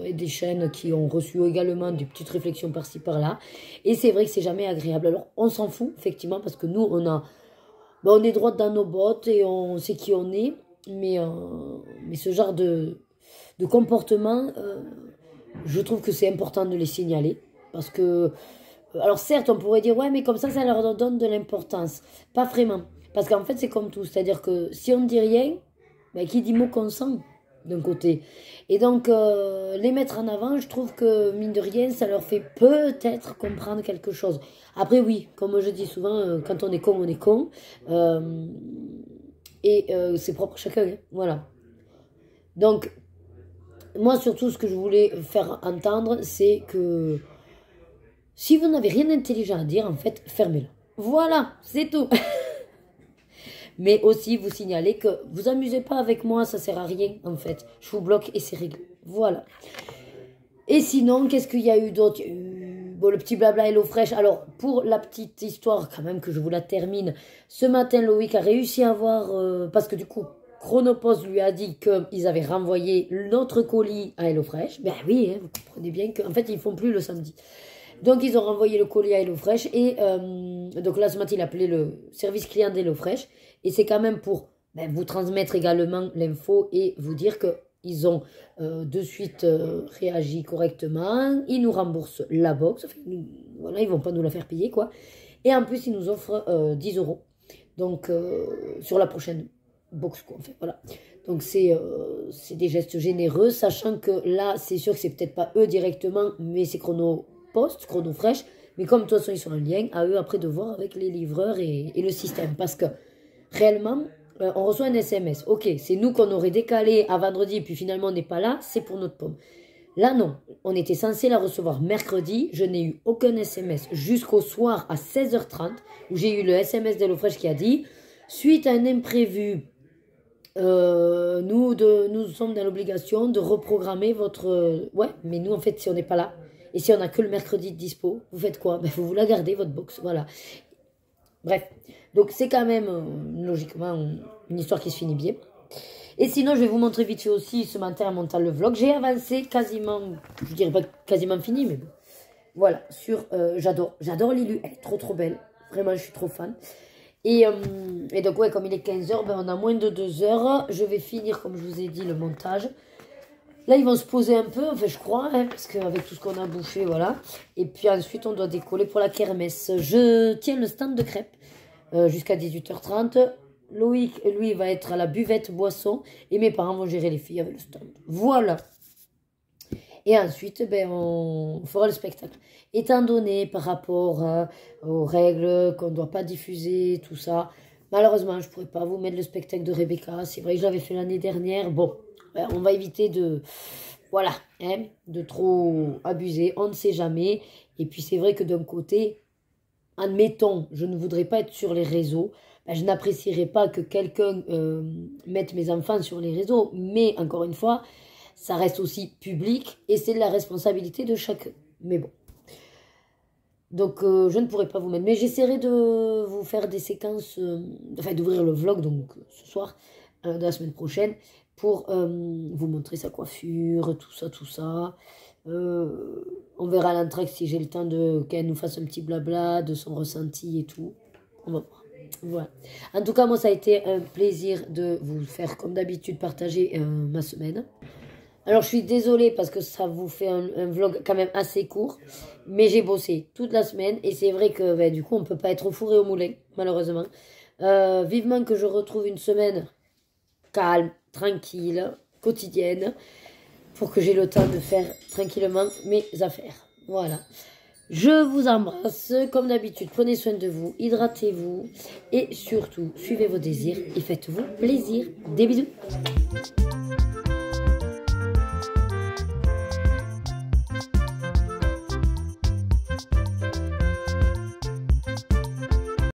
et des chaînes qui ont reçu également des petites réflexions par-ci, par-là. Et c'est vrai que c'est jamais agréable. Alors, on s'en fout, effectivement, parce que nous, on est droite dans nos bottes et on sait qui on est. Mais ce genre de comportement... je trouve que c'est important de les signaler. Parce que, alors certes, on pourrait dire, ouais, mais comme ça leur donne de l'importance. Pas vraiment. Parce qu'en fait, c'est comme tout. C'est-à-dire que si on ne dit rien, ben, qui dit mot consent, d'un côté. Et donc, les mettre en avant, je trouve que, mine de rien, ça leur fait peut-être comprendre quelque chose. Après, oui, comme je dis souvent, quand on est con, on est con. C'est propre à chacun. Hein, voilà. Donc, moi, surtout, ce que je voulais faire entendre, c'est que si vous n'avez rien d'intelligent à dire, en fait, fermez-le. Voilà, c'est tout. Mais aussi, vous signalez que vous amusez pas avec moi, ça sert à rien, en fait. Je vous bloque et c'est réglé. Voilà. Et sinon, qu'est-ce qu'il y a eu d'autre? Bon, le petit blabla HelloFresh. Alors, pour la petite histoire, quand même, que je vous la termine. Ce matin, Loïc a réussi à avoir... parce que du coup... Chronopost lui a dit qu'ils avaient renvoyé notre colis à HelloFresh. Ben oui, hein, vous comprenez bien qu'en fait, ils ne font plus le samedi. Donc, ils ont renvoyé le colis à HelloFresh. Et donc là, ce matin, il appelait le service client d'HelloFresh. Et c'est quand même pour vous transmettre également l'info et vous dire qu'ils ont de suite réagi correctement. Ils nous remboursent la box. Enfin, voilà, ils ne vont pas nous la faire payer, quoi. Et en plus, ils nous offrent 10 €. Donc, sur la prochaine box, quoi. Enfin, voilà. Donc, c'est des gestes généreux, sachant que là, c'est sûr que c'est peut-être pas eux directement, mais c'est Chronopost, Chronofresh. Mais comme de toute façon, ils sont en lien, à eux après de voir avec les livreurs et le système. Parce que réellement, on reçoit un SMS. Ok, c'est nous qu'on aurait décalé à vendredi, puis finalement on n'est pas là, c'est pour notre pomme. Là, non. On était censé la recevoir mercredi. Je n'ai eu aucun SMS jusqu'au soir à 16h30, où j'ai eu le SMS d'HelloFresh qui a dit « Suite à un imprévu, nous sommes dans l'obligation de reprogrammer votre... Ouais, mais nous, en fait, si on n'est pas là, et si on n'a que le mercredi de dispo, vous faites quoi? Vous la gardez, votre box. Voilà. Bref. Donc, c'est quand même, logiquement, une histoire qui se finit bien. Et sinon, je vais vous montrer vite fait aussi ce matin en montant le vlog. J'ai avancé quasiment, je dirais pas quasiment fini, mais bon. Voilà, j'adore Lilu, elle est trop belle. Vraiment, je suis trop fan. Et donc, ouais, comme il est 15h, on a moins de 2 heures. Je vais finir, comme je vous ai dit, le montage. Là, ils vont se poser un peu, enfin, je crois, hein, parce qu'avec tout ce qu'on a bouffé, voilà. Et puis ensuite, on doit décoller pour la kermesse. Je tiens le stand de crêpes jusqu'à 18h30. Loïc, lui, va être à la buvette boisson. Et mes parents vont gérer les filles avec le stand. Voilà. Et ensuite, on fera le spectacle. Étant donné par rapport aux règles qu'on ne doit pas diffuser, tout ça, malheureusement, je ne pourrais pas vous mettre le spectacle de Rebecca. C'est vrai que je l'avais fait l'année dernière. Bon, on va éviter de... Voilà, hein, de trop abuser. On ne sait jamais. Et puis, c'est vrai que d'un côté, admettons, je ne voudrais pas être sur les réseaux. Je n'apprécierais pas que quelqu'un mette mes enfants sur les réseaux. Mais, encore une fois, ça reste aussi public et c'est de la responsabilité de chacun. Mais bon. Donc, je ne pourrais pas vous mettre. Mais j'essaierai de vous faire des séquences, enfin d'ouvrir le vlog, donc ce soir, de la semaine prochaine, pour vous montrer sa coiffure, tout ça. On verra à l'entrée si j'ai le temps qu'elle nous fasse un petit blabla de son ressenti et tout. On va voir. Voilà. En tout cas, moi, ça a été un plaisir de vous faire, comme d'habitude, partager ma semaine. Alors, je suis désolée parce que ça vous fait un vlog quand même assez court. Mais j'ai bossé toute la semaine. Et c'est vrai que du coup, on ne peut pas être au four et au moulin, malheureusement. Vivement que je retrouve une semaine calme, tranquille, quotidienne. Pour que j'ai le temps de faire tranquillement mes affaires. Voilà. Je vous embrasse. Comme d'habitude, prenez soin de vous. Hydratez-vous. Et surtout, suivez vos désirs et faites-vous plaisir. Des bisous.